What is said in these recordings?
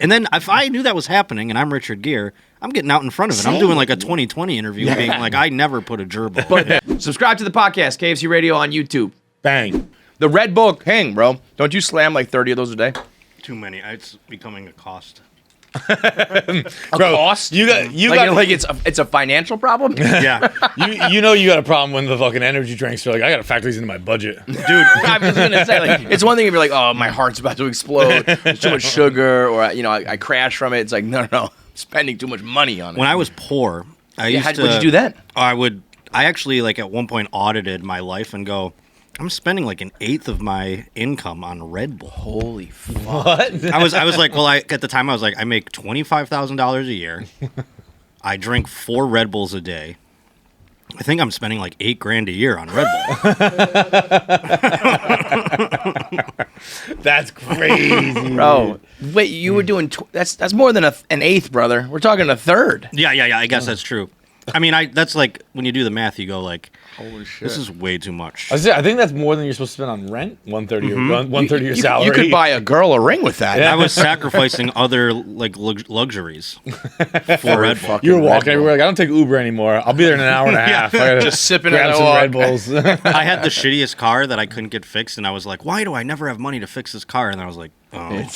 And then if I knew that was happening and I'm Richard Gere, I'm getting out in front of it. I'm doing like a 2020 interview being like, I never put a gerbil. But subscribe to the podcast, KFC Radio on YouTube. Bang. The Red Bull King, bro. Don't you slam like 30 of those a day? Too many. It's becoming a cost. Cost? You got like it's a financial problem? Yeah. you know you got a problem when the fucking energy drinks are like, I gotta factor these into my budget. Dude, I was gonna say, like, it's one thing if you're like, oh, my heart's about to explode, there's too much sugar, or I crash from it. It's like, no, I'm spending too much money on it. When I was poor, I used to. What'd you do then? I actually like at one point audited my life and go, I'm spending like 1/8 of my income on Red Bull. Holy fuck. What? I was like, well, at the time I was like, I make $25,000 a year. I drink 4 Red Bulls a day. I think I'm spending like $8,000 a year on Red Bull. That's crazy, bro. Wait, you were doing that's more than an eighth, brother. We're talking a third. Yeah. I guess that's true. I mean, that's like when you do the math, you go like, holy shit, this is way too much. I think that's more than you're supposed to spend on rent. 1/3 of your salary. You could buy a girl a ring with that. Yeah. I was sacrificing other like luxuries for Red Bull. You were walking everywhere like, I don't take Uber anymore. I'll be there in an hour and a half. I gotta just sipping grab some Red Bulls. I had the shittiest car that I couldn't get fixed, and I was like, why do I never have money to fix this car? And I was like, oh.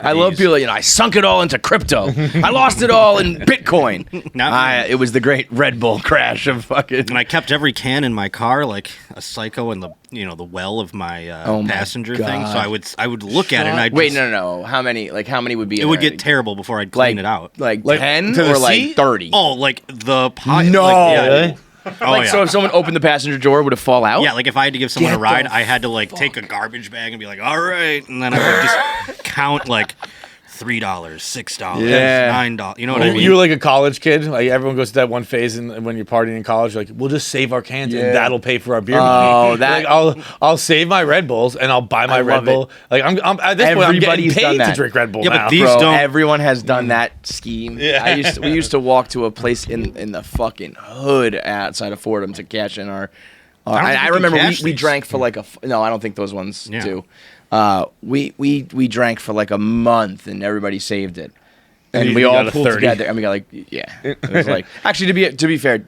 I love people, I sunk it all into crypto. I lost it all in Bitcoin. It was the great Red Bull crash of fucking. And I kept every can in my car like a psycho in the the well of my passenger thing. So I would look at it and I'd wait, no. How many would be? It would get terrible before I'd clean it out. Like 10 or like 30? Oh, like the pot. No. Really? So if someone opened the passenger door, would it fall out? Yeah, like if I had to give someone a ride, I had to like take a garbage bag and be like, all right, and then I would just count like $3, $6, $9. You know what I mean? You were like a college kid. Like everyone goes to that one phase, and when you're partying in college, you're like, we'll just save our cans, and that'll pay for our beer. Oh, like, I'll save my Red Bulls, and I'll buy my Red Bull. Like I'm at this point, I'm getting paid to drink Red Bull. Yeah, now. but these don't. Everyone has done that scheme. Yeah. We used to walk to a place in the fucking hood outside of Fordham to cash in our. I remember we drank for like no, I don't think those ones do. We drank for like a month and everybody saved it, and we all pulled together and we got like it was like actually to be fair,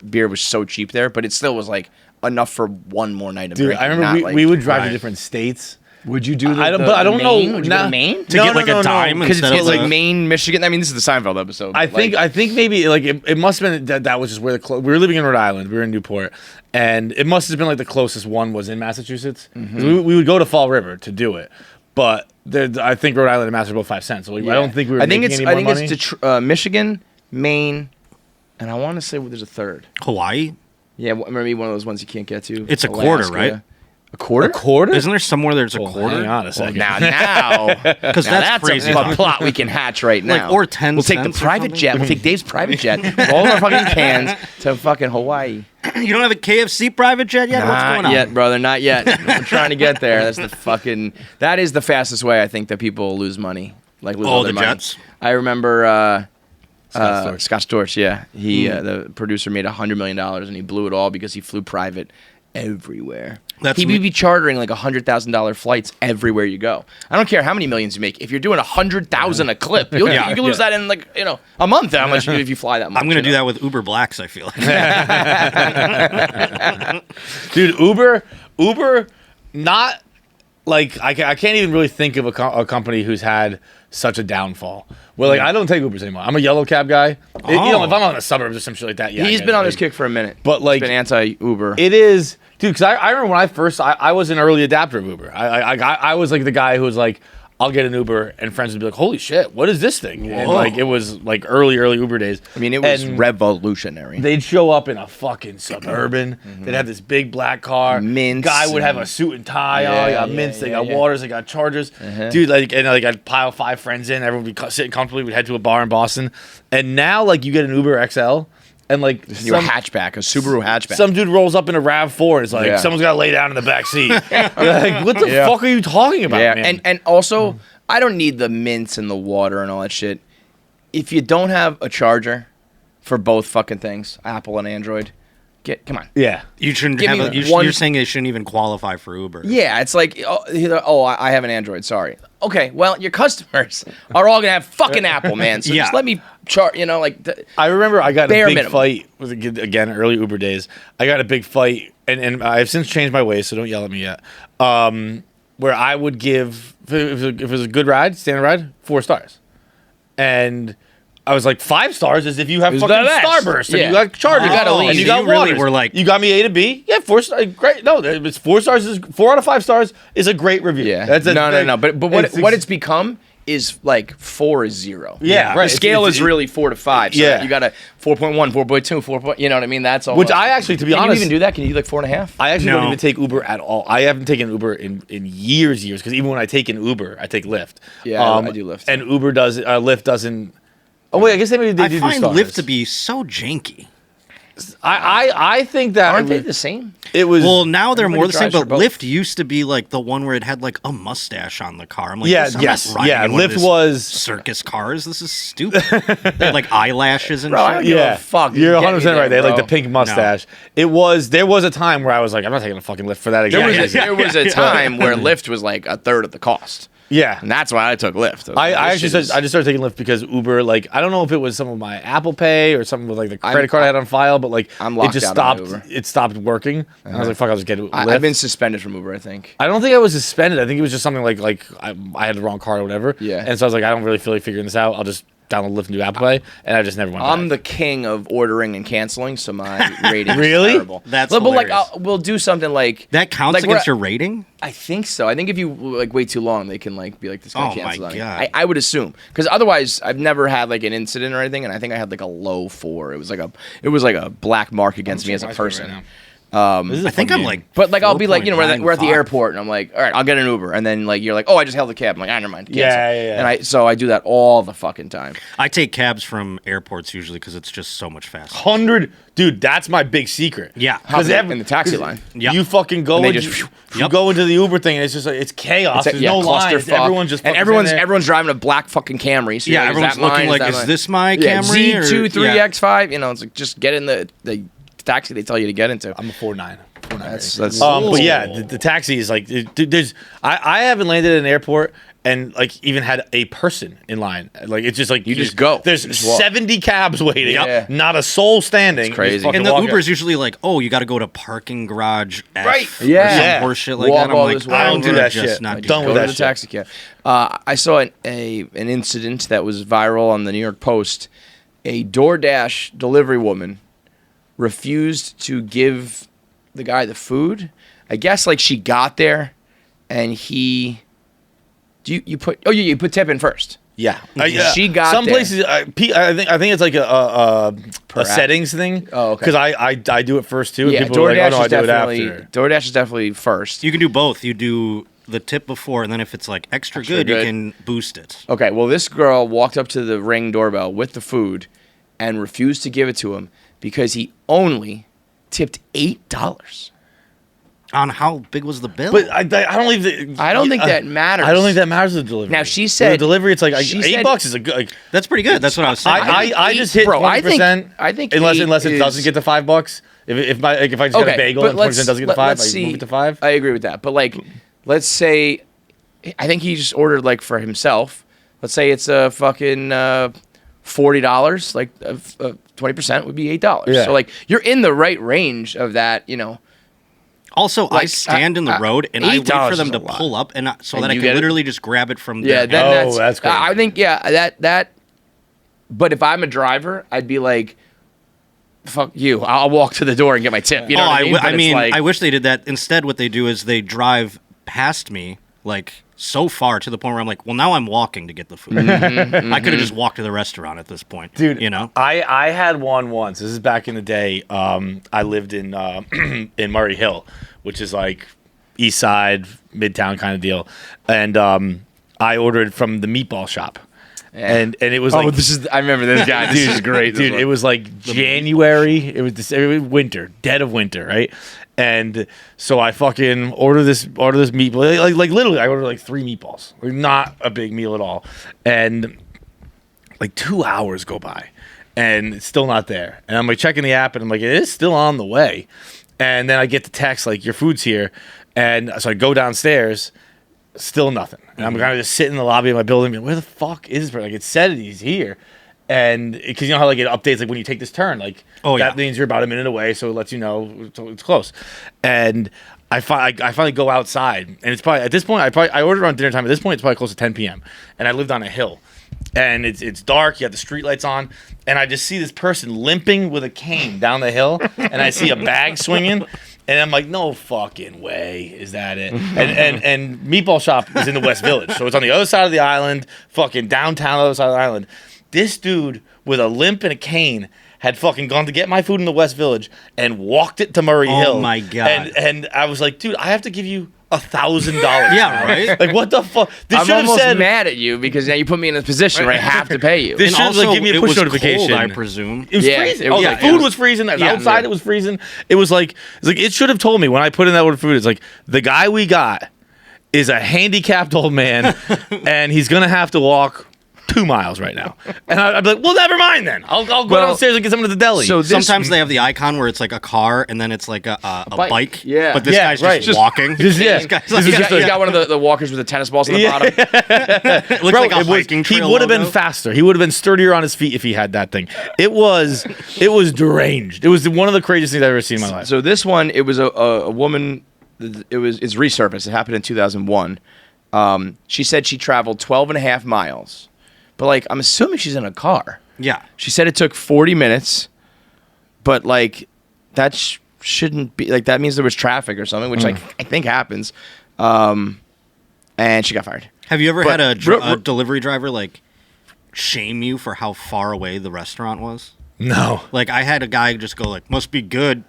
beer was so cheap there, but it still was like enough for one more night of drinking. I remember we would drive to different states. Would you do but I don't know. Would you go to Maine? To get like a dime because instead it's of like Maine, Michigan. I mean, this is the Seinfeld episode. I think maybe like it must have been that was just where we were living in Rhode Island. We were in Newport, and it must have been like the closest one was in Massachusetts. Mm-hmm. We would go to Fall River to do it, but I think Rhode Island and Mass are both 5 cents. So I don't think we were. I think it's Michigan, Maine, and I want to say there's a third. Hawaii. Yeah, maybe one of those ones you can't get to. It's Alaska. A quarter, right? A quarter? A quarter? Isn't there somewhere there's a quarter? Hang on a second. Now, because that's crazy. A plot we can hatch right now. Like, or 10 We'll take the private jet. We'll take Dave's private jet. All our fucking cans to fucking Hawaii. You don't have a KFC private jet yet? What's going on? Not yet, brother. Not yet. We're trying to get there. That is the fastest way I think that people lose money. Like lose all their money. Jets? I remember Scott Storch, yeah. He the producer made $100 million and he blew it all because he flew private everywhere. He would be chartering like $100,000 flights everywhere you go. I don't care how many millions you make. If you're doing 100,000 a clip, you can lose that in like a month. How much if you fly that much? I'm gonna do that with Uber Blacks. I feel like. Dude, Uber, not like I can't even really think of a company who's had such a downfall. Well, like I don't take Ubers anymore. I'm a yellow cab guy. If I'm out in the suburbs or some shit like that, he's been on this kick for a minute. But like, he's been anti-Uber. It is, dude. Because I remember when I was an early adapter of Uber. I was like the guy who was like, I'll get an Uber, and friends would be like, holy shit, what is this thing? And like it was like early Uber days. I mean, it was revolutionary. They'd show up in a fucking Suburban. They'd have this big black car. Mints. Guy would have a suit and tie on. They got mints. They got waters. They got chargers. Dude, like, and like I'd pile 5 friends in. Everyone would be sitting comfortably. We'd head to a bar in Boston. And now, like, you get an Uber XL. And like your hatchback, a Subaru hatchback. Some dude rolls up in a RAV4 and it's like, someone's got to lay down in the back seat. Like, what the fuck are you talking about, man? And also, I don't need the mints and the water and all that shit. If you don't have a charger for both fucking things, Apple and Android, Come on. Yeah. You shouldn't Give have. me You're saying it shouldn't even qualify for Uber. Yeah, it's like, I have an Android. Sorry. Okay, well, your customers are all gonna have fucking Apple, man. So just let me chart. I remember I got a big minimum. fight with again early Uber days. I got a big fight, and I've since changed my ways, so don't yell at me yet. Where I would give if it was a good ride, standard ride, 4 stars, and I was like 5 stars is if you have fucking Starburst and you got charging, and you got water. We're like, you got me A to B. Yeah, 4 stars, great. No, it's 4 stars. 4 out of 5 stars is a great review. Yeah, no. But what it's become is like 4 is 0. Yeah, right. The scale is really 4 to 5. So you got a 4.1, 4.2, 4. You know what I mean? That's all. Which I actually, to be honest, can you even do that? Can you do like 4.5? I actually don't even take Uber at all. I haven't taken Uber in years, because even when I take an Uber, I take Lyft. Yeah, I do Lyft. And Uber does Lyft doesn't. Oh wait, I guess maybe they do find stars. Lyft to be so janky. I think that aren't they the same? It was now they're more the same. But both. Lyft used to be like the one where it had like a mustache on the car. I'm like, Yeah, I'm yes, not riding yeah, in one of Lyft this was- circus cars. This is stupid. They had like eyelashes and Bro, I shit. don't give a fuck. You're Get me 100% there, right. They had like bro. the pink mustache. There was a time where I was like, I'm not taking a fucking Lyft for that again. There was a time where Lyft was like a third of the cost. Yeah. And that's why I took Lyft. I just started taking Lyft because Uber, like, I don't know if it was some of my Apple Pay or something with like the credit card I had on file, but like I'm it locked just out on stopped. Uber. It stopped working. And I was like, fuck, I'll just get Lyft. I've been suspended from Uber, I think. I don't think I was suspended. I think it was just something like I had the wrong card or whatever. Yeah. And so I was like, I don't really feel like figuring this out. I'll just download Lyft and do Apple Pay, and I just never went I'm back. the king of ordering and canceling, so my rating Really? is terrible. That's but like hilarious. we'll do something like That counts like against your rating? I think so. I think if you like wait too long, they can like be like this guy Oh cancels my on me. God. I would assume because otherwise I've never had like an incident or anything, and I think I had like a low 4. It was like a black mark against me as a person. I think I'm like, But like I'll be like, we're at the 4.95. airport, and I'm like, all right, I'll get an Uber, and then like you're like, oh, I just held the cab. I'm like, never mind. Cancel. Yeah. And I do that all the fucking time. I take cabs from airports usually because it's just so much faster. 100, dude. That's my big secret. Yeah. How's it in the taxi line? Yep. You fucking go And they into, just- you go into the Uber thing, and it's just like it's chaos. There's no lines. clusterfuck. Everyone's just and fucking everyone's in there. everyone's driving a black fucking Camry. So Yeah, you're everyone's is that mine? looking like, that is mine? this my Yeah, Camry? Z2 or- 3X5. You know, it's like just get in the taxi they tell you to get into. I'm a 4.9. That's But yeah, the taxi is like there's I haven't landed at an airport and like even had a person in line. Like it's just like You just go. There's You just walk. 70 cabs waiting. Yeah. Not a soul standing. It's crazy. Just fucking And the walk Uber's out. usually like, oh, you got to go to parking garage F Right. or Yeah. some horse shit like Walk that. I'm all like, this way. I don't do I'd that just shit. not I'm do done Go with to that the shit. taxi cab. I saw an incident that was viral on the New York Post. A DoorDash delivery woman refused to give the guy the food. I guess like she got there, and he. You put tip in first. Yeah. She got some there. places. I think it's like a settings thing. Oh, okay. Because I do it first too. Yeah, and people are like, DoorDash oh no, I is do it definitely after. DoorDash is definitely first. You can do both. You do the tip before, and then if it's like extra good, you good. can boost it. Okay, well, this girl walked up to the Ring doorbell with the food and refused to give it to him because he only tipped $8. On how big was the bill? But I don't even. I don't think that matters. I don't think that matters with the delivery. Now, she With said- the delivery. It's like she $8 said- is a good. Like, That's pretty good. That's what I was saying. I just hit 20%. I think unless 8 it doesn't is- get to $5. If I just got a bagel and 20% doesn't get to 5, let's I see. move it to 5. I agree with that. But like, let's say, I think he just ordered like for himself. Let's say it's a fucking $40. Like 20% would be $8. Yeah. So like, you're in the right range of that. You know. Also, I Like, stand in the road and I wait $8 for them is to a lot. pull up, and so And that I you can get it? literally just grab it from Yeah, their then that's crazy. I think that. But if I'm a driver, I'd be like, "Fuck you! I'll walk to the door and get my tip." You know what I mean? But it's like- I wish they did that. Instead, what they do is they drive past me, like so far to the point where I'm like, well, now I'm walking to get the food. I could have just walked to the restaurant at this point, Dude, You know, I had one once. This is back in the day. I lived in in Murray Hill, which is like East Side, Midtown kind of deal, and I ordered from the meatball shop. And it was like, I remember this guy. This is great, dude. It was like January. It was winter, dead of winter, right? And so I fucking order this meatball. Like literally, I ordered like 3 meatballs. Like not a big meal at all. And like 2 hours go by, and it's still not there. And I'm like checking the app, and I'm like, it is still on the way. And then I get the text like, your food's here. And so I go downstairs, still nothing. And I'm kind of just sitting in the lobby of my building, being, where the fuck is this person? Like, it said he's here. And because you know how like it updates like when you take this turn, like that means you're about a minute away, so it lets you know it's close. And I finally go outside, and it's probably at this point I ordered around dinner time. At this point, it's probably close to 10 p.m. And I lived on a hill, and it's dark. You have the street lights on, and I just see this person limping with a cane down the hill, and I see a bag swinging. And I'm like, no fucking way is that it. And Meatball Shop is in the West Village, so it's on the other side of the island, fucking downtown, other side of the island. This dude with a limp and a cane had fucking gone to get my food in the West Village and walked it to Murray Hill. Oh my God. And I was like, dude, I have to give you $1,000. Yeah, right? Like, what the fuck? I'm almost mad at you because now you put me in a position where I have to pay you. This should also, like, give me a push it was notification. Cold, I presume. It was freezing. The food was freezing. Outside it was freezing. It was like it should have told me when I put in that order of food. It's like, the guy we got is a handicapped old man, and he's gonna have to walk 2 miles right now. And I'd be like, well, never mind then. I'll go downstairs and get something to the deli. So sometimes they have the icon where it's like a car and then it's like a bike. Yeah. But this guy's just walking. He's got one of the walkers with the tennis balls on the bottom. It looks like a hiking trail He would have been logo. faster. He would have been sturdier on his feet if he had that thing. It was deranged. It was one of the craziest things I've ever seen in my life. So this one, it was a woman. It's resurfaced. It happened in 2001. She said she traveled 12 and a half miles. But, like, I'm assuming she's in a car. Yeah. She said it took 40 minutes, but, like, that shouldn't be... Like, that means there was traffic or something, which, like, I think happens. And she got fired. Have you ever had a delivery driver, like, shame you for how far away the restaurant was? No. Like, I had a guy just go, like, must be good.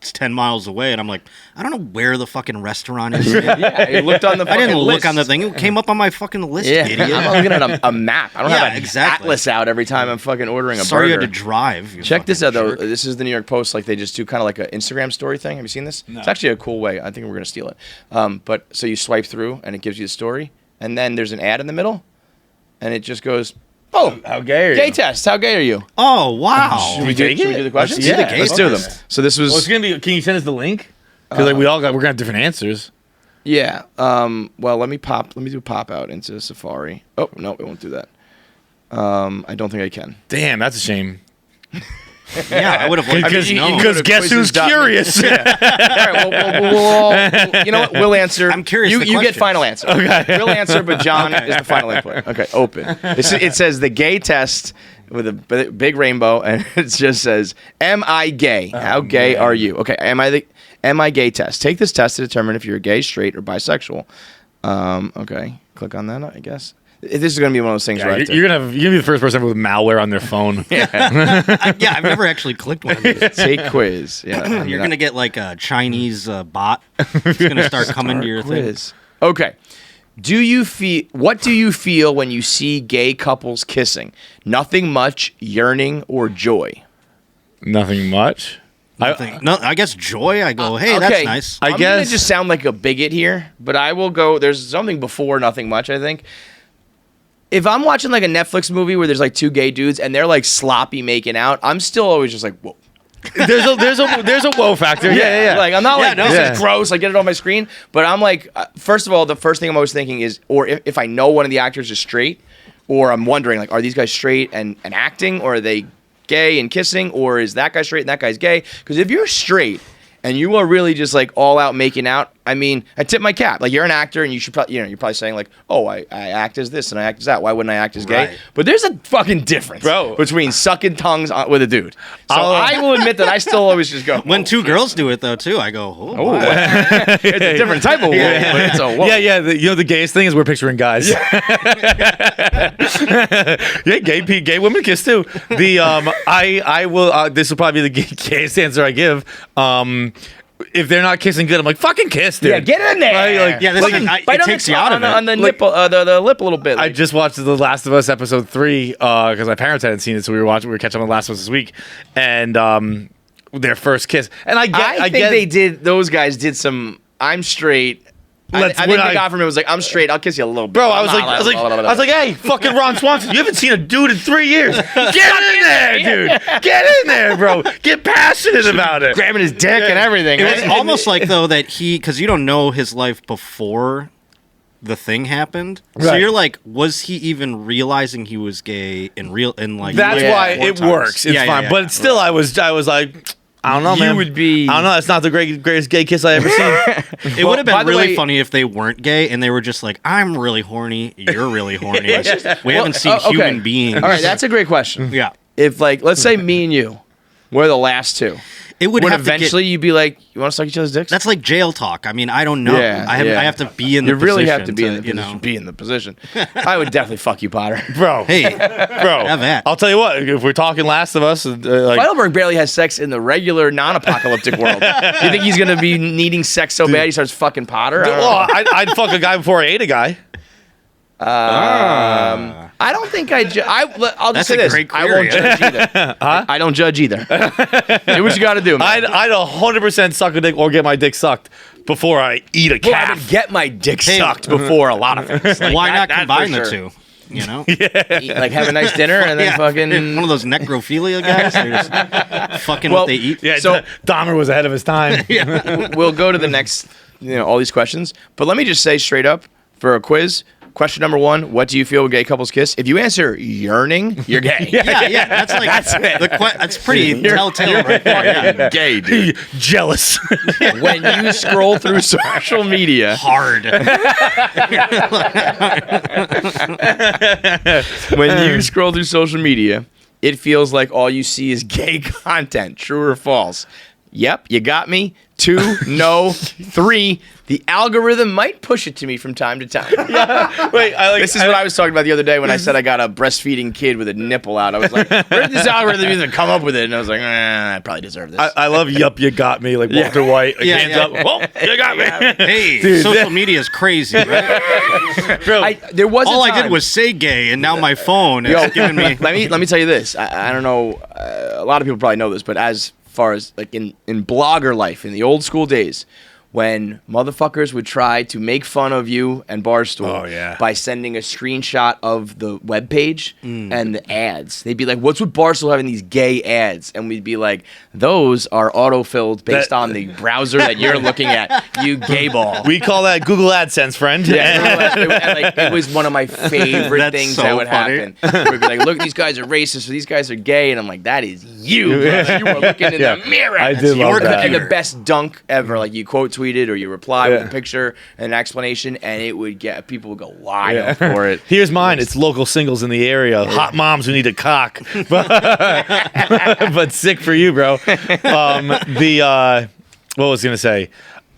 It's 10 miles away, and I'm like, I don't know where the fucking restaurant is. Yeah, you looked on the fucking I didn't list. look on the thing. It came up on my fucking list, idiot. I'm looking at a map. I don't have an exactly. atlas out every time I'm fucking ordering a Sorry burger. you had to drive. Check this out, though. Jerk. This is the New York Post. Like, they just do kind of like an Instagram story thing. Have you seen this? No. It's actually a cool way. I think we're going to steal it. But so you swipe through, and it gives you the story, and then there's an ad in the middle, and it just goes... Oh, how gay are you? Gay test. How gay are you? Oh, wow. Should we do the questions? Yeah, let's do them. So this was. Well, it's gonna be. Can you send us the link? Because like we're gonna have different answers. Yeah. Well, let me do pop out into Safari. Oh no, it won't do that. I don't think I can. Damn, that's a shame. Yeah, I would have liked to know. Because guess who's curious? All right, well, you know what? We'll answer. I'm curious. You get final answer. Okay. We'll answer, but John is the final input. Okay, open. It says the gay test with a big rainbow, and it just says, "Am I gay? How gay are you?" Okay, am I gay test? Take this test to determine if you're gay, straight, or bisexual. Okay, click on that, I guess. This is going to be one of those things where you're gonna be the first person with malware on their phone. I've never actually clicked one of these. Take quiz. Yeah, You're going to get like a Chinese bot. It's going to start coming to your quiz. thing. Okay. What do you feel when you see gay couples kissing? Nothing much, yearning, or joy? Nothing much. I guess joy. I go, hey, okay. that's nice. I'm going to just sound like a bigot here, but I will go, there's something before nothing much, I think. If I'm watching like a Netflix movie where there's like two gay dudes and they're like sloppy making out, I'm still always just like, whoa. There's a whoa factor. Yeah. Like I'm not like this is gross. I get it on my screen, but I'm like, first of all, the first thing I'm always thinking is, or if I know one of the actors is straight, or I'm wondering like, are these guys straight and acting, or are they gay and kissing, or is that guy straight and that guy's gay? Because if you're straight and you are really just like all out making out, I mean, I tip my cap. Like you're an actor, and you should probably, you're probably saying like, oh, I act as this and I act as that. Why wouldn't I act as gay? Right. But there's a fucking difference, between sucking tongues with a dude. So I will admit that I still always just go. When two girls do it though too, I go, oh, wow. It's a different type of whoa, but it's a whoa. Yeah. The gayest thing is we're picturing guys. Gay women kiss too. I will. This will probably be the gayest answer I give. If they're not kissing good, I'm like, fucking kiss, dude. Yeah, get in there. It takes you out of it. On the nipple, the lip a little bit. I just watched The Last of Us episode 3 because my parents hadn't seen it, so we were catching on The Last of Us this week, and their first kiss. And I think those guys did some. I'm straight. I think the guy from it was like, I'm straight. I'll kiss you a little bit. Bro, I was like, hey, fucking Ron Swanson, you haven't seen a dude in 3 years. Get in there, dude. Get in there, bro. Get passionate about it. Grabbing his dick and everything. It was almost like, though, that because you don't know his life before the thing happened. Right. So you're like, was he even realizing he was gay in real, in like... That's why it works. It's fine. But still, I was like... I don't know, man. You would be... I don't know. That's not the greatest gay kiss I ever seen. It would have been really funny if they weren't gay and they were just like, I'm really horny, you're really horny. We haven't seen human beings. All right, that's a great question. Yeah. If, like, let's say me and you were the last two. It would have eventually you'd be like, you want to suck each other's dicks? That's like jail talk. I mean, I don't know. Yeah, I have to be in the position. You really have to be in the position. Be in the position. I would definitely fuck you, Potter. Bro. Hey, bro. Have that. I'll tell you what, if we're talking Last of Us... Heidelberg barely has sex in the regular non-apocalyptic world. You think he's going to be needing sex so bad he starts fucking Potter? Well, I'd fuck a guy before I ate a guy. I don't think I'll just say this. I won't judge either. I don't judge either. Do what you got to do, man. I'd 100% suck a dick or get my dick sucked before I eat a calf. Well, I would get my dick sucked before a lot of things. Like, why not combine the two? You know? Eat, like have a nice dinner and then fucking... One of those necrophilia guys. They're just fucking what they eat. Yeah, so Dahmer was ahead of his time. We'll go to the next, all these questions. But let me just say straight up for a quiz... Question number 1, what do you feel when gay couples kiss? If you answer yearning, you're gay. Yeah. That's like that's pretty telltale right there. Yeah. Gay, dude. Jealous. When you scroll through social media. Hard. When you scroll through social media, it feels like all you see is gay content. True or false? Yep, you got me. 2, no. 3, the algorithm might push it to me from time to time. Wait, this is what I was talking about the other day when I said I got a breastfeeding kid with a nipple out. I was like, where did this algorithm even come up with it? And I was like, I probably deserve this. I love yup, you got me, like Walter White. Like, hands up. Oh, you got me. Hey, dude, social media is crazy, right? Bro, there was all I did was say gay, and now my phone is giving me... Let me tell you this. I don't know. A lot of people probably know this, but as far as like in blogger life in the old school days, when motherfuckers would try to make fun of you and Barstool by sending a screenshot of the webpage and the ads. They'd be like, what's with Barstool having these gay ads? And we'd be like, those are autofilled based on the browser that you're looking at, you gay ball. We call that Google AdSense, friend. Yeah, it was one of my favorite things that would happen. We'd be like, look, these guys are racist, or these guys are gay. And I'm like, that is you. You are looking in the mirror. I did love that. And the best dunk ever. Like you quote tweeted or you reply with a picture and an explanation, and it would get people would go wild for it. Here's mine. It's local singles in the area. Hot moms who need a cock, but sick for you, bro. What was I gonna say?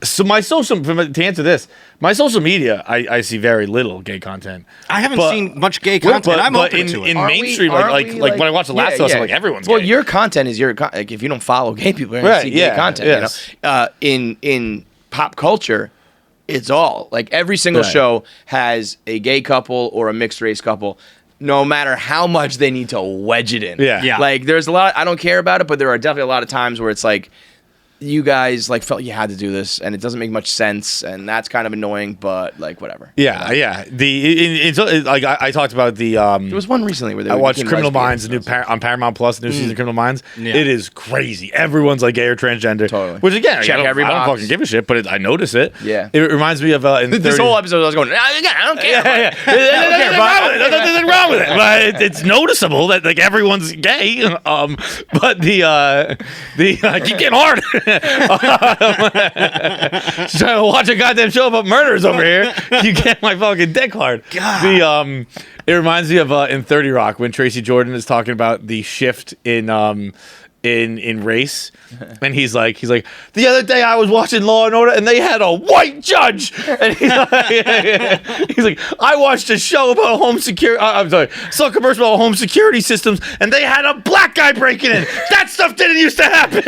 So my social, to answer this, my social media, I see very little gay content. I haven't seen much gay content. I'm open to it. In mainstream, like when I watch The Last of Us, I'm like, everyone's gay. Well, your content is like if you don't follow gay people, you're gonna see gay content. You know, in pop culture, it's all like every single show has a gay couple or a mixed race couple. No matter how much they need to wedge it in. Yeah. Like there's a lot. I don't care about it, but there are definitely a lot of times where it's like, you guys like felt you had to do this, and it doesn't make much sense, and that's kind of annoying. But like whatever. Yeah. Like I talked about the. There was one recently where I watched Criminal Minds, on Paramount Plus, the new season of Criminal Minds. Yeah. It is crazy. Everyone's like gay or transgender. Totally. Which again, Check I don't fucking give a shit, but I notice it. Yeah. It reminds me of this whole episode. I was going, I don't care. There's nothing wrong with it. But it's noticeable that like everyone's gay. But I keep getting hard. Just trying to watch a goddamn show about murders over here. You get my fucking dick hard. God. It reminds me of in 30 Rock when Tracy Jordan is talking about the shift in race, and he's like the other day I was watching Law and Order and they had a white judge, and he's like I watched a show about home security. Saw a commercial about home security systems and they had a black guy breaking in. That stuff didn't used to happen.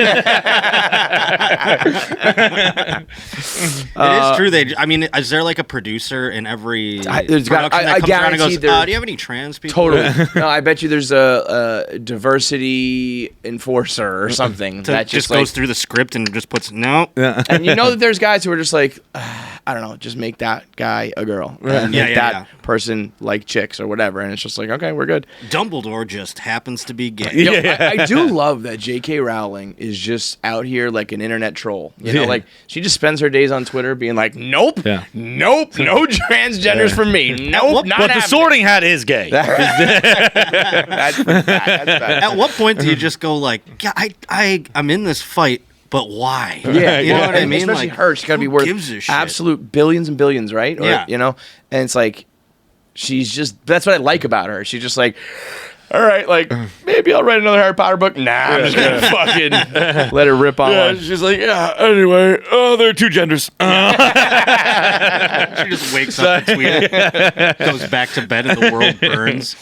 It is true. I mean, is there like a producer in every production I guarantee goes, do you have any trans people? Totally. No, I bet you there's a diversity enforcer or something that just goes through the script and just puts no. And you know that there's guys who are just like, I I don't know, just make that guy a girl. And make that person like chicks or whatever. And it's just like, okay, we're good. Dumbledore just happens to be gay. Yo, I do love that J.K. Rowling is just out here like an internet troll. You know, like she just spends her days on Twitter being like, nope, no transgenders for me. Nope, not But the Sorting Hat is gay. That's bad. At what point do you just go like, yeah, I'm in this fight, but why? Yeah, you know what I mean? Especially like, her, she's got to be worth absolute billions and billions, right? Or, yeah. You know, and it's like, she's just, that's what I like about her. She's just like, all right, like, maybe I'll write another Harry Potter book. Nah, I'm just going to fucking let her rip on one. She's like, anyway, there are two genders. She just wakes up and tweets, goes back to bed, and the world burns.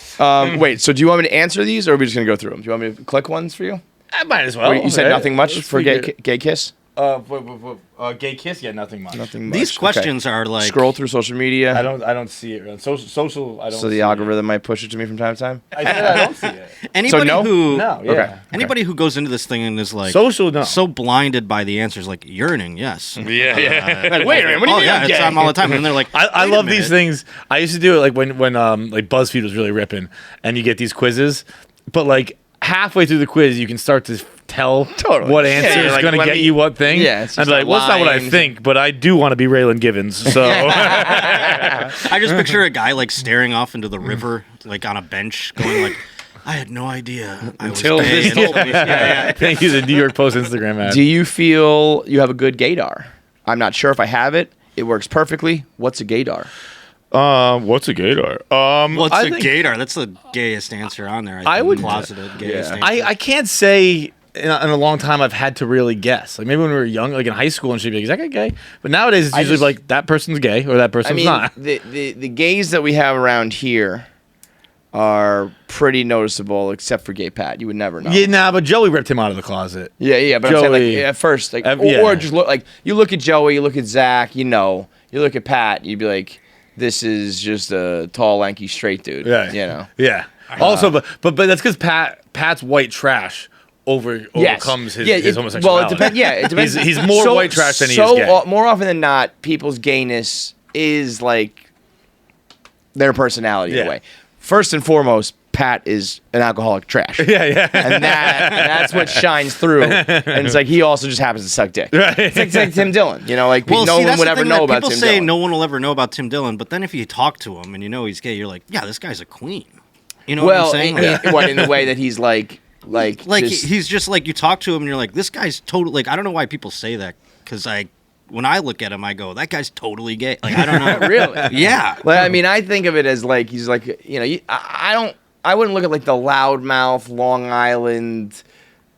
Wait, so do you want me to answer these, or are we just going to go through them? Do you want me to click ones for you? I might as well. Wait, you said nothing much for gay kiss? Gay kiss? Yeah, nothing much. Nothing much. These questions are like scroll through social media. I don't see it. Social. I don't. So the algorithm might push it to me from time to time. I said I don't see it. Anybody who Okay. who goes into this thing and is like social, so blinded by the answers, like yearning, yes. Yeah. Like, wait a minute, what do you mean? Yeah, it's on all the time, and they're like, I love these things. I used to do it like when like BuzzFeed was really ripping, and you get these quizzes, but like halfway through the quiz, you can start to tell what answer is going to get you what thing. Yeah, and like, well, that's not what I think, but I do want to be Raylan Givens. So I just picture a guy like staring off into the river, like on a bench, going like, I had no idea Until this told me. Thank you, the New York Post Instagram ad. Do you feel you have a good gaydar? I'm not sure if I have it. It works perfectly. What's a gaydar? What's a gaydar? What's a gaydar? That's the gayest answer on there. I would closeted gayest answer. I can't say in a long time I've had to really guess. Like maybe when we were young, like in high school, and she'd be like, "Is that guy gay?" But nowadays it's usually like that person's gay or that person's not. The gays that we have around here are pretty noticeable, except for Gay Pat. You would never know. Yeah, but Joey ripped him out of the closet. Yeah, but Joey, I'm saying like at first, like or just look like you look at Joey, you look at Zach, you know, you look at Pat, you'd be like, this is just a tall, lanky, straight dude. Yeah, you know. Yeah. Also, but that's because Pat's white trash overcomes his homosexuality. Well, it depends. Yeah, it depends. He's more white trash than he is gay. More often than not, people's gayness is like their personality in a way. First and foremost, Pat is an alcoholic trash. Yeah. And that's what shines through. And it's like he also just happens to suck dick. Right. It's like Tim Dillon. You know, like no one would ever know about Tim Dillon. People say no one will ever know about Tim Dillon, but then if you talk to him and you know he's gay, you're like, yeah, this guy's a queen. You know what I'm saying? In the way that he's like he's just like, you talk to him and you're like, this guy's totally, like, I don't know why people say that, because when I look at him, I go, that guy's totally gay. Like, I don't know. Really? Yeah. Well, I mean, I think of it as like he's like, you know, I wouldn't look at like the loudmouth, Long Island,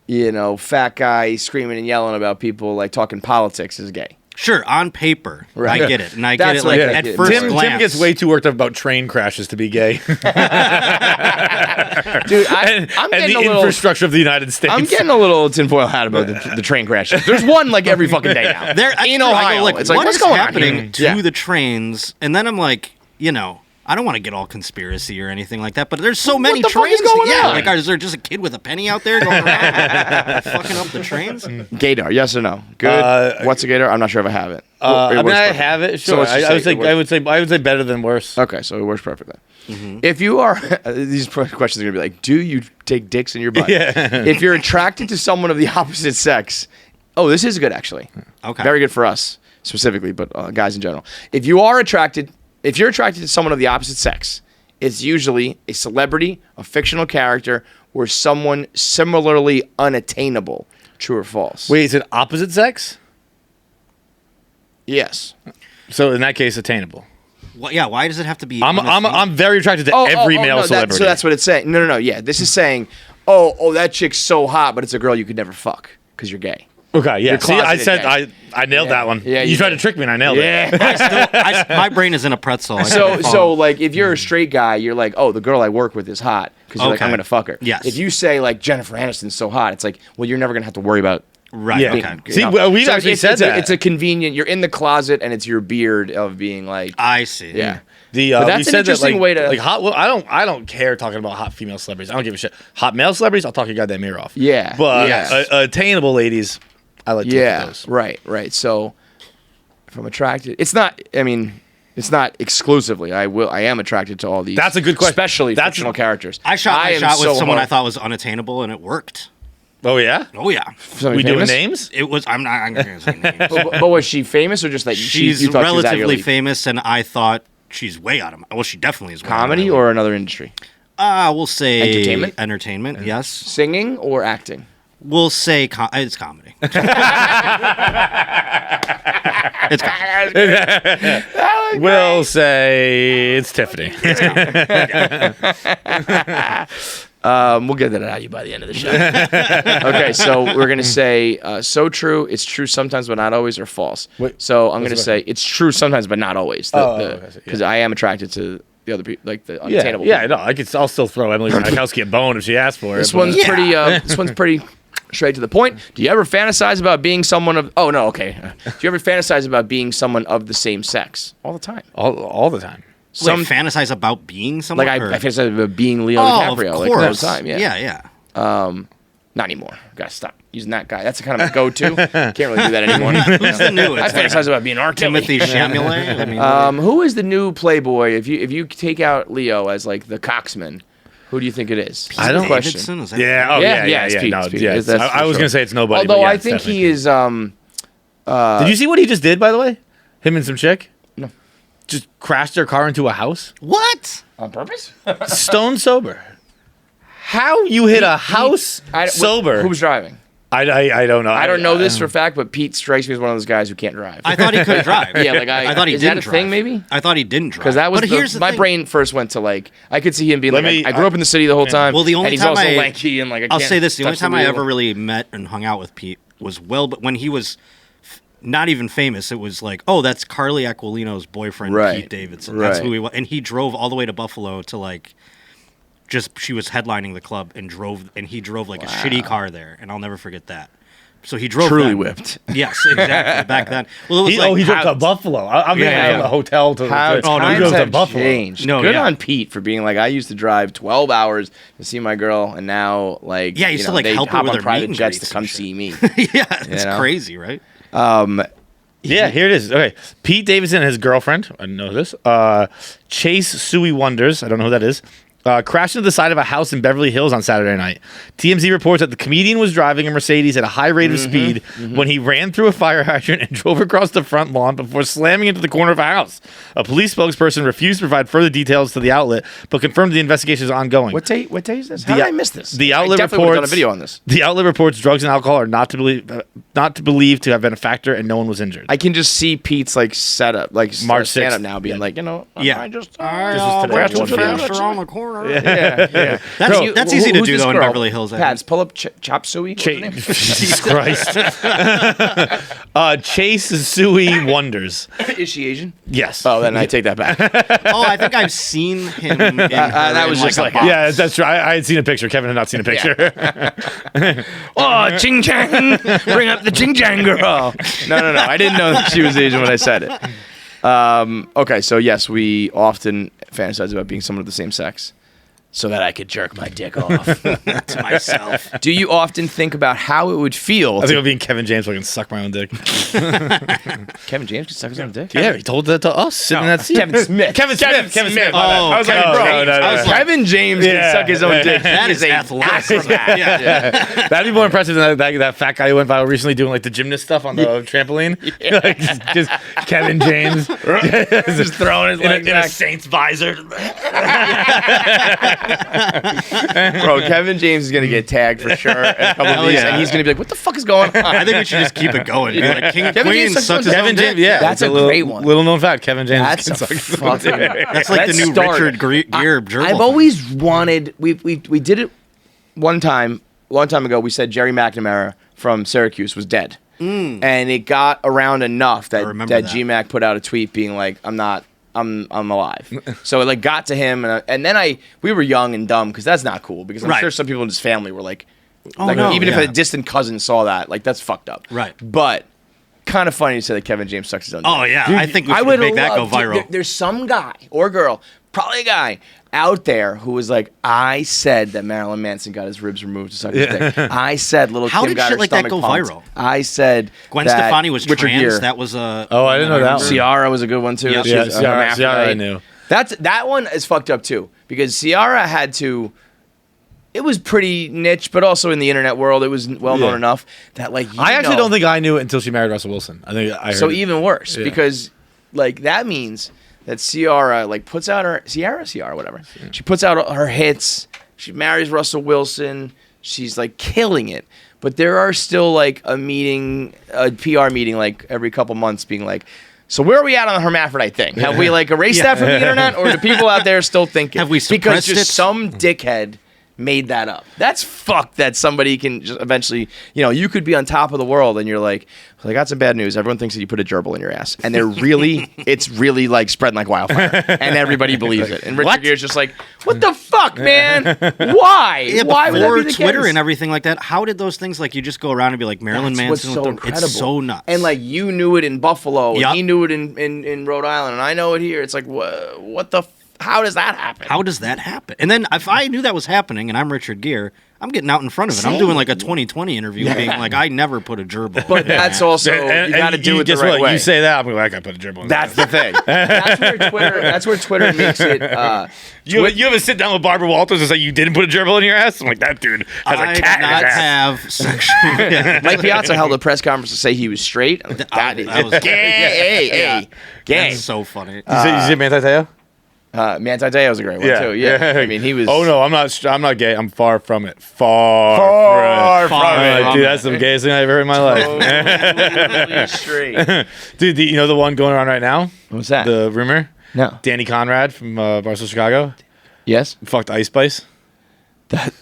you know, fat guy screaming and yelling about people like talking politics as gay. Sure, on paper, I get it, and I That's get it. Like at first glance, Tim gets way too worked up about train crashes to be gay. Dude, I'm getting the infrastructure of the United States. I'm getting a little tinfoil hat about the train crashes. There's one like every fucking day now. In Ohio, it's like, what's happening to the trains? And then I'm like, you know, I don't want to get all conspiracy or anything like that, but there's so many trains. Fuck is going on? Like, is there just a kid with a penny out there going around fucking up the trains? Gaydar, yes or no? Good. What's a gaydar? I'm not sure if I have it. I mean, I have it. Sure. So I would say better than worse. Okay, so it works perfectly. Mm-hmm. If you are, these questions are gonna be like, do you take dicks in your butt? Yeah. If you're attracted to someone of the opposite sex, this is good actually. Okay. Very good for us specifically, but guys in general. If you're attracted to someone of the opposite sex, it's usually a celebrity, a fictional character, or someone similarly unattainable. True or false? Wait, is it opposite sex? Yes. So in that case, attainable. Well, yeah. Why does it have to be? I'm very attracted to every male celebrity. So that's what it's saying. No. Yeah, this is saying, oh, that chick's so hot, but it's a girl you could never fuck because you're gay. Okay, yeah. See, I said I nailed that one. Yeah, you tried to trick me and I nailed it. My brain is in a pretzel. So like if you're a straight guy, you're like, oh, the girl I work with is hot because you're like, I'm gonna fuck her. Yes. If you say like Jennifer Aniston's so hot, it's like, well, you're never gonna have to worry about. Right. Yeah. Okay. See, we actually said that. It's a convenient. You're in the closet and it's your beard of being like. I see. Yeah. But that's an interesting way to like hot. Well, I don't care talking about hot female celebrities. I don't give a shit. Hot male celebrities, I'll talk your goddamn ear off. Yeah. But attainable ladies, I like to look at those. Right. So If I'm attracted, it's not. I mean, it's not exclusively. I am attracted to all these. That's a good question. Especially fictional characters. I shot my shot with someone I thought was unattainable, and it worked. Oh yeah. Oh yeah. We doing names? It was. I'm not gonna say names. but was she famous or just like she's you thought relatively she was out your famous, and I thought she's way out of. Well, she definitely is. Way comedy out of or another industry? We'll say entertainment. Entertainment. Yes. Singing or acting? We'll say it's comedy. It's comedy. We'll say it's Tiffany. We'll get that out of you by the end of the show. Okay, so we're going to say so true, it's true sometimes but not always, or false. Wait, so I'm going to say it's true sometimes but not always. Because I am attracted to the other people, like the unattainable Yeah, people. no, I'll still throw Emily Ratajkowski a bone if she asks for it. This one's pretty. This one's pretty straight to the point. Do you ever fantasize about being someone of? Oh no, okay. Do you ever fantasize about being someone of the same sex all the time? All the time. Like fantasize about being someone. Like I fantasize about being Leo DiCaprio. Of course. Like all the time. Yeah. Not anymore. Gotta stop using that guy. That's kind of a go-to. Can't really do that anymore. Who's the new? I fantasize about being R. Kelly. Timothy Chalamet. I mean, who is the new Playboy? If you take out Leo as like the coxman, who do you think it is? I don't Davidson, is that It's Pete. No, It's Pete. yeah. That's I was for gonna say it's nobody. Although but yeah, I it's think definitely he is. Did you see what he just did, by the way? Him and some chick? No. Just crashed their car into a house? What? On purpose? Stone sober. How you hit a house sober? Who was driving? I don't know. I don't know this for a fact, but Pete strikes me as one of those guys who can't drive. I thought he couldn't drive. Yeah, like I thought he is didn't that a drive. thing? Maybe I thought he didn't drive. because that was here's the my thing. brain first went to like I could see him being Let like me- I grew up in the city the whole time. Well, the only and he's time also I- lanky and like I'll say this: the only touch time I wheel. ever really met and hung out with Pete was but when he was not even famous. It was like, oh, that's Carly Aquilino's boyfriend, Right. Pete Davidson. That's Right. who he was, and he drove all the way to Buffalo to like. Just she was headlining the club and he drove like a shitty car there, and I'll never forget that. So he drove truly them. whipped. Yes, exactly. Back then, well, it was He drove to Buffalo. I'm thinking Yeah. from the hotel to How he times drove to have Buffalo. changed. No, Good yeah. on Pete for being like I used to drive 12 hours to see my girl, and now like Yeah, he used to, like, they help her hop with on her meet private and jets to greets come and shit. see me. yeah, it's know? crazy, right? Yeah, here it is. Okay, Pete Davidson and his girlfriend. I didn't know this. Chase Suey Wonders. I don't know who that is. Crashed into the side of a house in Beverly Hills on Saturday night. TMZ reports that the comedian was driving a Mercedes at a high rate of speed when he ran through a fire hydrant and drove across the front lawn before slamming into the corner of a house. A police spokesperson refused to provide further details to the outlet, but confirmed the investigation is ongoing. What day is this? How did I miss this? The I outlet definitely would've reports done a video on this. The outlet reports drugs and alcohol are not to believe to have been a factor, and no one was injured. I can just see Pete's like setup, like March stand up 6th. now, being like, Yeah. I just This was today. went to One the video. faster around the corner. Yeah. That's easy to do though in Beverly Hills. Pads, pull up Chop Suey. What's her name? Jesus Christ. Chase Suey Wonders. Is she Asian? Yes. Oh, then I take that back. Oh, I think I've seen him. In that in was just a like- box. Yeah, that's right. I had seen a picture. Kevin had not seen a picture. Oh, ching chang! Bring up the ching chang girl. No. I didn't know that she was Asian when I said it. Okay, so yes, we often fantasize about being someone of the same sex, so that I could jerk my dick off to myself. Do you often think about how it would feel? I think it'll be in Kevin James so I can suck my own dick. Kevin James can suck his own dick. Yeah, he told that to us sitting in that seat. Kevin Smith. Kevin Smith. Oh, I was like, Kevin bro, James. no. I was like, Kevin James can suck his own dick. That He is a athletic. acrobat. Yeah. That'd be more impressive than that fat guy who went viral recently doing like the gymnast stuff on the trampoline. Like, just Kevin James Just throwing his legs in a back. Saints visor. Bro, Kevin James is gonna get tagged for sure in a couple of weeks, yeah. and he's gonna be like, "What the fuck is going on?" I think we should just keep it going. Be like, King Kevin Queen James sucks sucks his Kevin own James, dick. yeah, That's it's a little, great one. Little known fact, Kevin James. That's can a suck his own fucking. dick. That's like the Let's new start. Richard Gere gerbil. I've always wanted. We did it one time, a long time ago. We said Jerry McNamara from Syracuse was dead, and it got around enough that remember that. GMAC put out a tweet being like, I'm alive. So it like got to him, and then we were young and dumb because that's not cool. Because I'm Right. sure some people in his family were like, no, even yeah. if a distant cousin saw that, like that's fucked up. Right. But kind of funny to say that Kevin James sucks his own dick. Oh yeah, I think we should make that go viral. There's some guy or girl, probably a guy, out there who was like, I said that Marilyn Manson got his ribs removed to suck his dick. I said Little How Kim did got shit her like that stomach go pumped. viral? I said Gwen that Stefani was Richard trans. Gere. That was a. Oh, I didn't know that one. Ciara was a good one too. Yep. She Yeah, was a Ciara I hermaphrodite. knew. That one is fucked up too because Ciara had to. It was pretty niche, but also in the internet world, it was well known enough that like I actually don't think I knew it until she married Russell Wilson. I think I heard so it. even worse because like that means that Ciara like puts out her Ciara whatever. She puts out her hits. She marries Russell Wilson. She's like killing it. But there are still like a PR meeting like every couple months being like, so where are we at on the hermaphrodite thing? Have we like erased that from the internet, or do people out there still think it? Have we because suppressed just it? some dickhead made that up. That's fucked that somebody can just eventually, you could be on top of the world and you're like, I got some bad news. Everyone thinks that you put a gerbil in your ass. And it's really like spreading like wildfire. And everybody believes it. And Richard Gere's just like, what the fuck, man? Why? Yeah, Why would that be the Twitter case? and everything like that? How did those things like you just go around and be like Marilyn That's what's Manson? so It's so nuts. And like you knew it in Buffalo, Yep. and he knew it in Rhode Island, and I know it here. It's like, what the? How does that happen? How does that happen? And then if I knew that was happening and I'm Richard Gere, I'm getting out in front of it. I'm doing like a 2020 interview being like, I never put a gerbil. But that's also you got to do it the right way. You say that, I'm like, I put a gerbil in That's the thing. That's where Twitter makes it. You ever sit down with Barbara Walters and say you didn't put a gerbil in your ass? I'm like, that dude has I a did cat in not his ass. have sexual. Yeah. Mike Piazza held a press conference to say he was straight. I'm like, that is gay. That's so funny. You see Manti Te'o? Manti Te'o was a great one too. Yeah. I mean, he was. Oh no, I'm not gay. I'm far from it. Far from it. Dude, that's the gayest thing I've ever heard in my life. Totally straight. Dude, you know the one going around right now? What's that? The rumor? No. Danny Conrad from Barstool Chicago Yes. fucked Ice Spice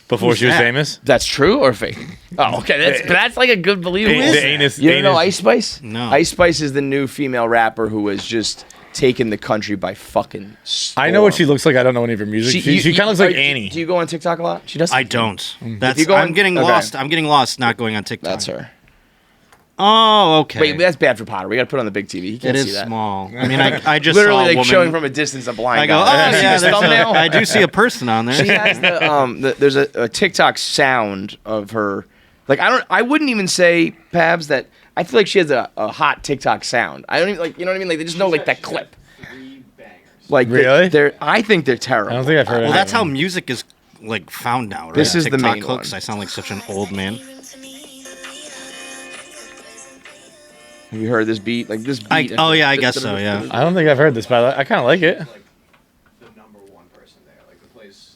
before she was famous. That's true or fake? Oh, okay. That's like a good believable. The anus. You don't know Ice Spice? No. Ice Spice is the new female rapper who has just taken the country by fucking storm. I know what she looks like. I don't know any of her music. She kind of looks like Annie. Do you go on TikTok a lot? She does. I don't. That's. you go I'm on- getting okay. lost. I'm getting lost not going on TikTok. That's her. Oh, okay. Wait, that's bad for Potter. We got to put it on the big TV. He it can't see is that. small. I mean, I just Literally saw a like woman. showing from a distance a blind I go, oh guy. See yeah, this there's thumbnail? I do see a person on there. She has there's a TikTok sound of her. Like I wouldn't even say Pabs that I feel like she has a hot TikTok sound. I don't even like, you know what I mean? Like they just know like that clip. Like Really? I think they're terrible. I don't think I've heard of Well, that that's how one. music is like found now, right? This is the TikTok main hooks. one. I sound like such an old man. Have you heard this beat? Like this beat. I guess so. Yeah. I don't think I've heard this, but I kind of like it. Like the number one person there, like the place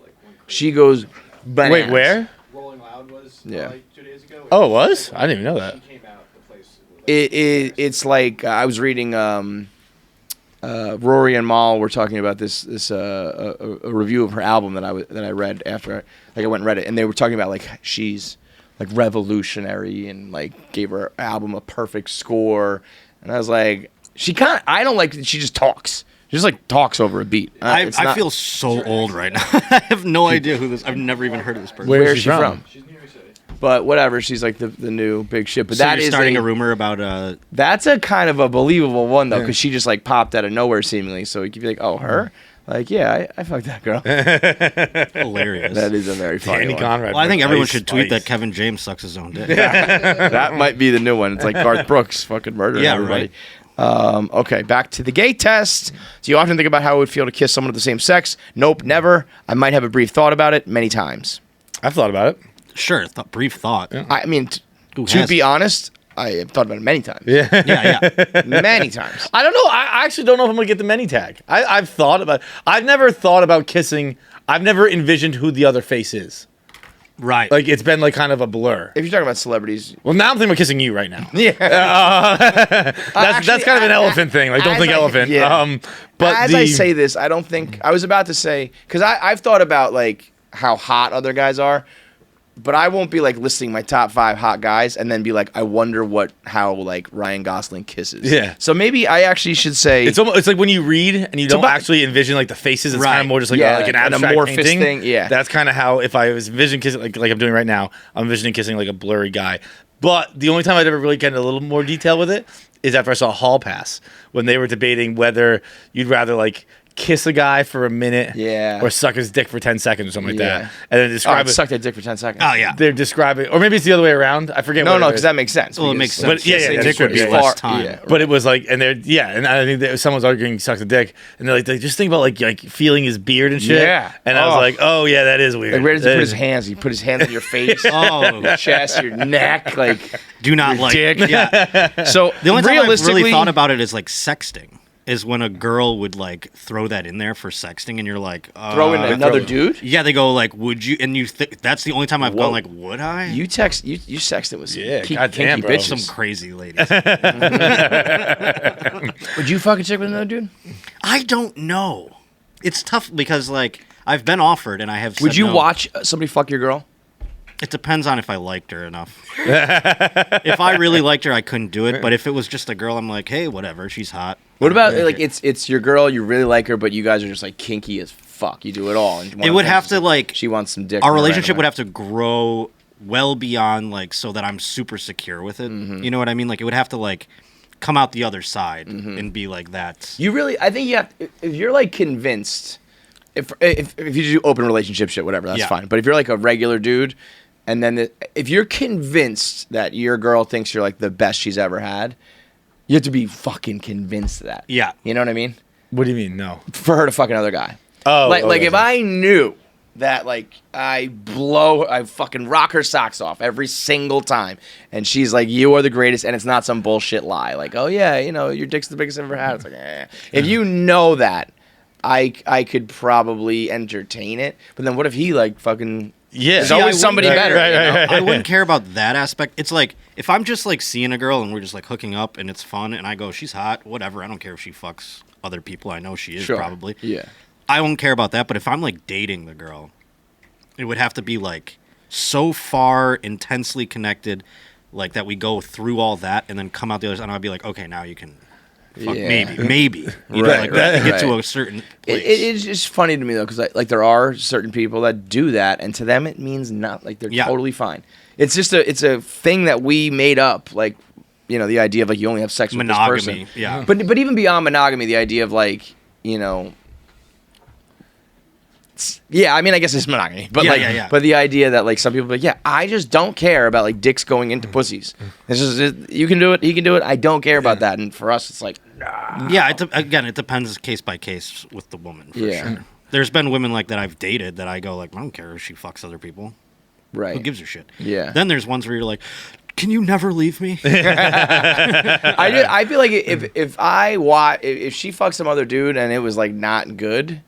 like went crazy. She goes bananas. Wait, where? Rolling Loud was Yeah. like 2 days ago. Oh, it was? I didn't even know that. She came out the place. It's like I was reading Rory and Mal were talking about this a review of her album that I read after I went and read it, and they were talking about like she's like revolutionary and like gave her album a perfect score, and I was like I don't like that she just talks. She just like talks over a beat. I feel so old right now. I have no idea who this. I've never even heard of this person. Where's she from? She's New York City. But whatever, she's like the new big shit. But So that you're is starting a rumor about That's a kind of a believable one though, because she just like popped out of nowhere seemingly. So you could be like, oh, her? Like, yeah, I fucked that girl. hilarious. That is a very funny Danny one. Conrad. Well, I think with everyone Ice should tweet that Spice. Kevin James sucks his own dick. That might be the new one. It's like Garth Brooks fucking murdering Yeah, everybody. Okay, back to the gay test. Do you often think about how it would feel to kiss someone of the same sex? Nope, never. I might have a brief thought about it many times. I've thought about it. Sure, brief thought. I mean, Who to hasn't? be honest, I have thought about it many times. Yeah. Yeah. Many times. I don't know. I actually don't know if I'm gonna get the many tag. I've thought about. I've never thought about kissing. I've never envisioned who the other face is. Right. Like it's been like kind of a blur. If you're talking about celebrities, Well, now I'm thinking about kissing you right now. yeah. That's kind of an elephant thing. Like don't as think I- elephant. yeah. But As I say this, I don't think I was about to say because I've thought about like how hot other guys are, but I won't be like listing my top 5 hot guys and then be like, I wonder how like Ryan Gosling kisses. Yeah. So maybe I actually should say it's almost, it's like when you read and you don't about- actually envision like the faces. It's kind Right. of more just like, Yeah, like an an abstract amorphous painting. thing, yeah. That's kind of how if I was envisioning kissing like I'm doing right now, I'm envisioning kissing like a blurry guy. But the only time I'd ever really get into a little more detail with it is after I saw Hall Pass when they were debating whether you'd rather like kiss a guy for a minute, or suck his dick for 10 seconds or something like that, and then describe it. Suck that dick for 10 seconds. Oh yeah, They're describing, or maybe it's the other way around. I forget. No, because that makes sense. Well, it makes sense. But yeah, dick would be less time. Yeah, But it was like, and I think that someone's arguing suck the dick, and they're like, they just think about like feeling his beard and shit. Yeah. And I was like, oh yeah, that is weird. Like, where does he put his hands? He put his hands on your face, your chest, your neck, like do not like dick. Yeah. So the only time I've realistically, really thought about it is like sexting. Is when a girl would like throw that in there for sexting, and you're like, throw in another dude. Yeah, they go like, "Would you?" And that's the only time I've gone like, "Would I?" You sexted with some goddamn, kinky bro. bitches. Some crazy ladies. Would you fucking chick with another dude? I don't know. It's tough because like I've been offered and I have. Would said you no. watch somebody fuck your girl? It depends on if I liked her enough. If I really liked her, I couldn't do it. But if it was just a girl, I'm like, hey, whatever, she's hot. What about like it's your girl, you really like her, but you guys are just like kinky as fuck. You do it all. And it would have to like she wants some dick. Our relationship would have to grow well beyond like so that I'm super secure with it. Mm-hmm. You know what I mean? Like it would have to like come out the other side and be like that. You really, I think you have. If you're like convinced, if you do open relationship shit, whatever, that's fine. But if you're like a regular dude. And then if you're convinced that your girl thinks you're like the best she's ever had, you have to be fucking convinced of that. Yeah. You know what I mean? What do you mean? No. For her to fuck another guy. Oh. Like if I knew that like I fucking rock her socks off every single time, and she's like, you are the greatest, and it's not some bullshit lie. Like, oh yeah, you know, your dick's the biggest I've ever had. It's like, eh. If you know that, I could probably entertain it. But then what if he like fucking... Yeah, there's always somebody better. Right. I wouldn't care about that aspect. It's like if I'm just like seeing a girl and we're just like hooking up and it's fun and I go, she's hot, whatever. I don't care if she fucks other people. I know she is probably. Yeah. I won't care about that. But if I'm like dating the girl, it would have to be like so far intensely connected, like that we go through all that and then come out the other side. And I'd be like, okay, now you can. Fuck, maybe. You know, like that to get to a certain place. It is just funny to me though, because like there are certain people that do that, and to them it means not like they're totally fine. It's just it's a thing that we made up, like you know the idea of like you only have sex with monogamy, this person. Yeah. But even beyond monogamy, the idea of like you know. Yeah, I mean, I guess it's monogamy, but but the idea that like some people, like, I just don't care about like dicks going into pussies. It's just you can do it, he can do it. I don't care about that, and for us, it's like, nah. Yeah. It depends case by case with the woman. For sure. There's been women like that I've dated that I go like, I don't care if she fucks other people. Right? Who gives a shit? Yeah. Then there's ones where you're like, can you never leave me? I feel like if she fucked some other dude and it was like not good.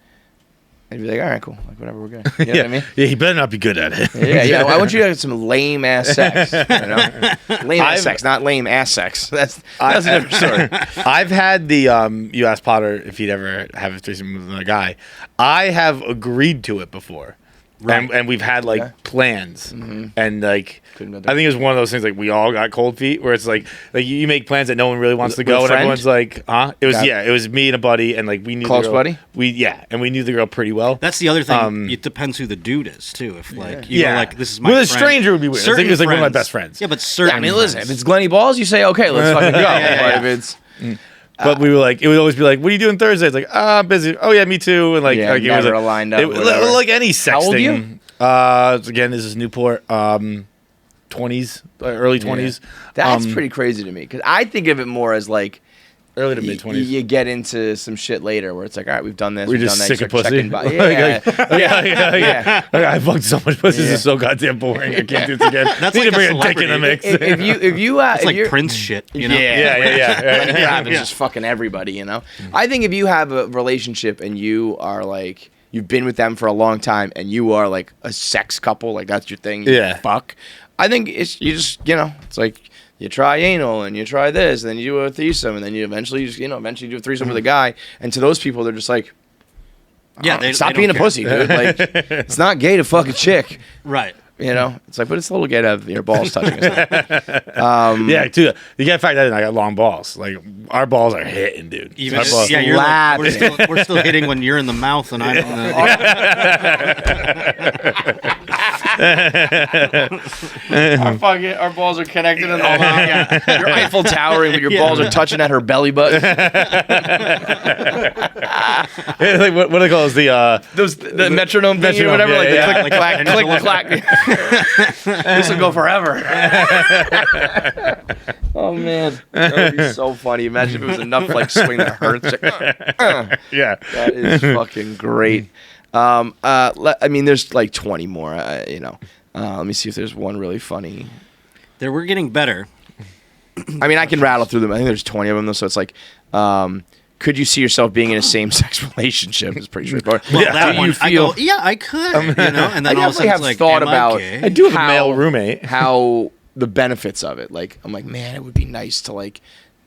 I'd be like, all right, cool. Like, whatever, we're good. You know what I mean? Yeah, he better not be good at it. Yeah. I want you to have some lame ass sex. You know? Lame ass sex, not lame ass sex. That's a different story. I've had the you asked Potter if he'd ever have a threesome with another guy. I have agreed to it before. Right. And we've had like plans, and like I think it was one of those things like we all got cold feet where it's like you make plans that no one really wants to go, and everyone's like, huh? It was it was me and a buddy, and like we knew close the girl, buddy. And we knew the girl pretty well. That's the other thing. It depends who the dude is too. If like you go like this is my friend. With a stranger would be weird. I think it was like one of my best friends. Yeah, but certain. I mean, listen, if it's Glenny Balls, you say okay, let's fucking go. But if it's But we were like, it would always be like, what are you doing Thursday? It's like, busy. Oh yeah, me too. And like, it was aligned up. Like any sexting. How old are you? Again, this is Newport, 20s, early 20s. That's pretty crazy to me because I think of it more as like early to mid 20s. You get into some shit later where it's like, all right, we've done this. We're we've just done sick that. of pussy. Yeah. I fucked so much pussy. This is so goddamn boring. I can't do this again. That's need like to bring a dick in the mix. If you it's like Prince shit. You know? Yeah. It's just fucking everybody. You know. I think if you have a relationship and you are like. You've been with them for a long time, and you are like a sex couple, like that's your thing. You fuck. I think it's it's like you try anal and you try this, and then you do a threesome, and then you eventually do a threesome with a guy. And to those people, they're just like, stop being a pussy, dude. Like it's not gay to fuck a chick, right? You know, it's like, but it's a little gay to have your balls touching. Yeah, too. You gotta factor that in. I got long balls. Like our balls are hitting, dude. Even you're like, we're still hitting when you're in the mouth and I'm in the. Our balls are connected in the yeah. Your Eiffel Towering, but your balls are touching at her belly button. Like what do they call those? The metronome thing or whatever, click, clack. This will go forever. Oh man, that would be so funny. Imagine if it was enough like swing that hurts. Yeah, that is fucking great. I mean, there's like 20 more. Let me see if there's one really funny. We're getting better. I mean, I can rattle through them. I think there's 20 of them though. So it's like, could you see yourself being in a same-sex relationship? It's pretty straightforward. Well, that one, I go, yeah, I could. And then all of a sudden it's like, thought about. I do have a male roommate. How the benefits of it. Like, I'm like, man, it would be nice to like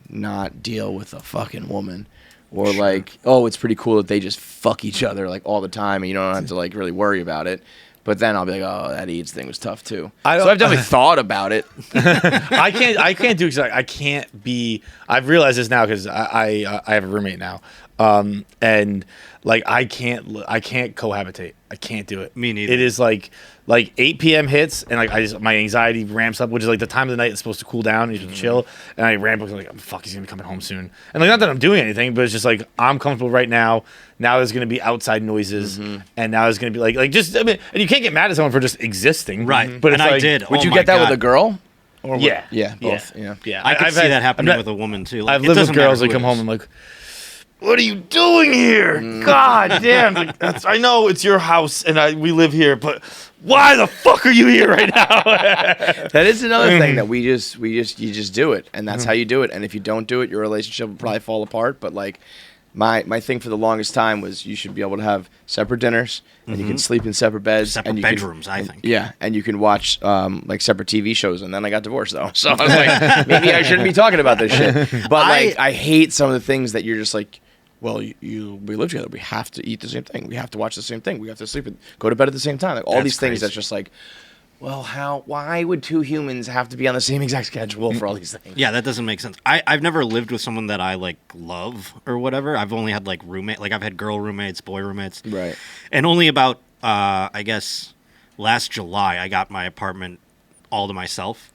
not deal with a fucking woman. Or like, oh, it's pretty cool that they just fuck each other like all the time and you don't have to like really worry about it. But then I'll be like, oh, that AIDS thing was tough too. So I've definitely thought about it. I can't do because I can't be. I've realized this now because I have a roommate now, and like I can't cohabitate. I can't do it. Me neither. It is like 8 p.m. hits and like my anxiety ramps up, which is like the time of the night it's supposed to cool down and you can chill. And I ramp up like, fuck, he's gonna be coming home soon. And like not that I'm doing anything, but it's just like I'm comfortable right now. Now there's gonna be outside noises, and now there's gonna be like just I mean, and you can't get mad at someone for just existing, right? But and it's I like, did. Would you get that with a girl? Or yeah, both. Yeah. I could see that happening with a woman too. Like, I've lived with girls that come home and like, what are you doing here? God damn! Like, I know it's your house and we live here, but why the fuck are you here right now? That is another thing that you just do it, and that's how you do it. And if you don't do it, your relationship will probably fall apart. But like, my thing for the longest time was you should be able to have separate dinners, and you can sleep in separate beds, separate bedrooms. I think. Yeah, and you can watch like separate TV shows. And then I got divorced though, so I was like, maybe I shouldn't be talking about this shit. But I hate some of the things that you're just like. Well, we live together. We have to eat the same thing. We have to watch the same thing. We have to sleep and go to bed at the same time. Like all these things that's just like, well, why would two humans have to be on the same exact schedule for all these things? Yeah, that doesn't make sense. I've never lived with someone that I like love or whatever. I've only had like roommate. Like I've had girl roommates, boy roommates. Right. And only about I guess last July I got my apartment all to myself.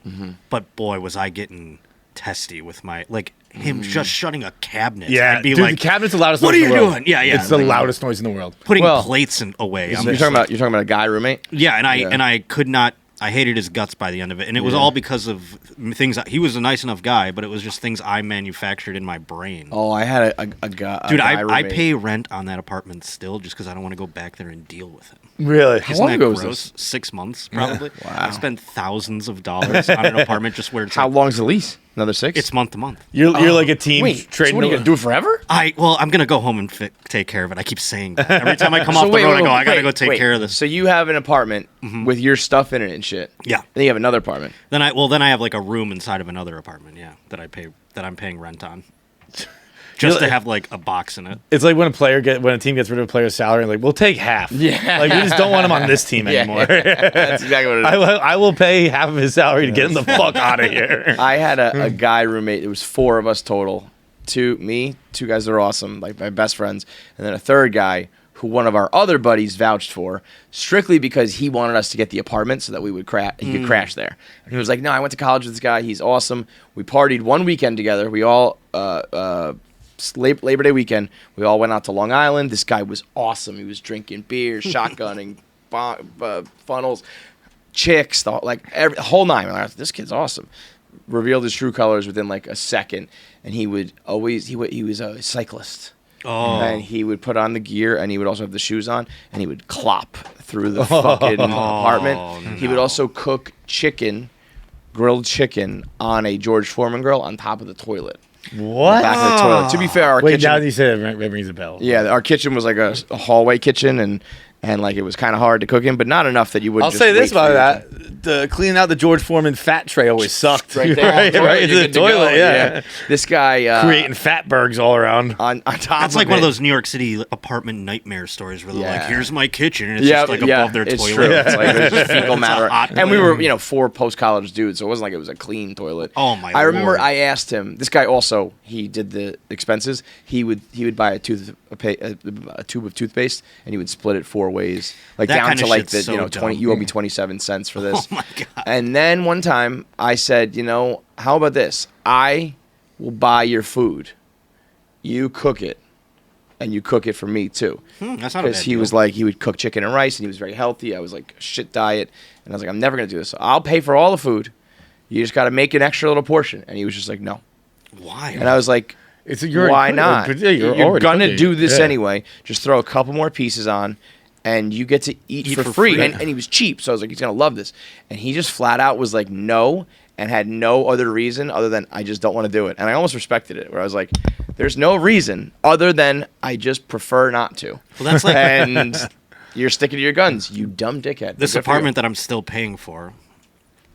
But boy, was I getting testy with my like. Him just shutting a cabinet. Yeah, I'd be dude, like, the cabinet's the loudest what noise are in the you world. doing? Yeah, It's the loudest noise in the world. Putting plates away. You're talking about a guy roommate? Yeah, and I could not. I hated his guts by the end of it, and it was all because of things. He was a nice enough guy, but it was just things I manufactured in my brain. Oh, I had a guy. Dude, I I pay rent on that apartment still, just because I don't want to go back there and deal with it. Really? Isn't that gross? 6 months, probably. Wow. I spent thousands of dollars on an apartment just where it's How long's the lease? Another 6? It's month to month. You're like a team. Wait, trading so what are you gonna do it forever? I'm gonna go home and take care of it. I keep saying that every time I come off the road. I go, I gotta go take care of this. So you have an apartment with your stuff in it and shit. Yeah. Then you have another apartment. Then I have like a room inside of another apartment. Yeah, that I'm paying rent on. Just to have like a box in it. It's like when a team gets rid of a player's salary, and like we'll take half. Yeah, like we just don't want him on this team anymore. That's exactly what it is. I will pay half of his salary to get him the fuck out of here. I had a guy roommate. It was 4 of us total. 2 guys that are awesome, like my best friends, and then a third guy who one of our other buddies vouched for, strictly because he wanted us to get the apartment so that we would he could crash there. And he was like, "No, I went to college with this guy. He's awesome. We partied one weekend together. We all." Labor Day weekend, we all went out to Long Island. This guy was awesome. He was drinking beer, shotgunning, funnels, chicks, the whole nine. We're like, this kid's awesome. Revealed his true colors within like a second, and he was a cyclist. Oh. And he would put on the gear, and he would also have the shoes on, and he would clop through the fucking apartment. No. He would also cook grilled chicken on a George Foreman grill on top of the toilet. What? Back of the toilet. To be fair, our kitchen. Now that you say that rings a bell. Yeah, our kitchen was like a hallway kitchen, and like it was kind of hard to cook in, but not enough that you would. I'll say this about that: the cleaning out the George Foreman fat tray always sucked. Right there, right into the toilet. Yeah. This guy creating fatbergs all around. On top. That's of like one of it- those New York City apartment nightmare stories where they're Yeah. like, "Here's my kitchen," and it's just like above their it's toilet. True. It's like there's just fecal It's a matter. hot And we toilet. were, 4 post-college dudes, so it wasn't like it was a clean toilet. Oh, my I remember Lord. I asked him. This guy also, he did the expenses. He would buy a tube of toothpaste, and he would split it 4 ways, like That down kinda to like shit's the so 20. dumb. You owe me 27 cents for this. Oh my God. And then one time I said, how about this? I will buy your food. You cook it. And you cook it for me too. That's not a Because bad he deal. was like, he would cook chicken and rice, and he was very healthy. I was like, shit diet. And I was like, I'm never going to do this. So I'll pay for all the food. You just got to make an extra little portion. And he was just like, no. Why? And I was like, You're why not? Yeah, you're You're already going to cooking. do this Yeah. anyway. Just throw a couple more pieces on, and you get to eat for free. free. And he was cheap, so I was like, he's going to love this. And he just flat out was like, no, and had no other reason other than I just don't want to do it. And I almost respected it, where I was like, there's no reason other than I just prefer not to. Well, that's like And you're sticking to your guns, you dumb dickhead. this Good for you. apartment that I'm still paying for.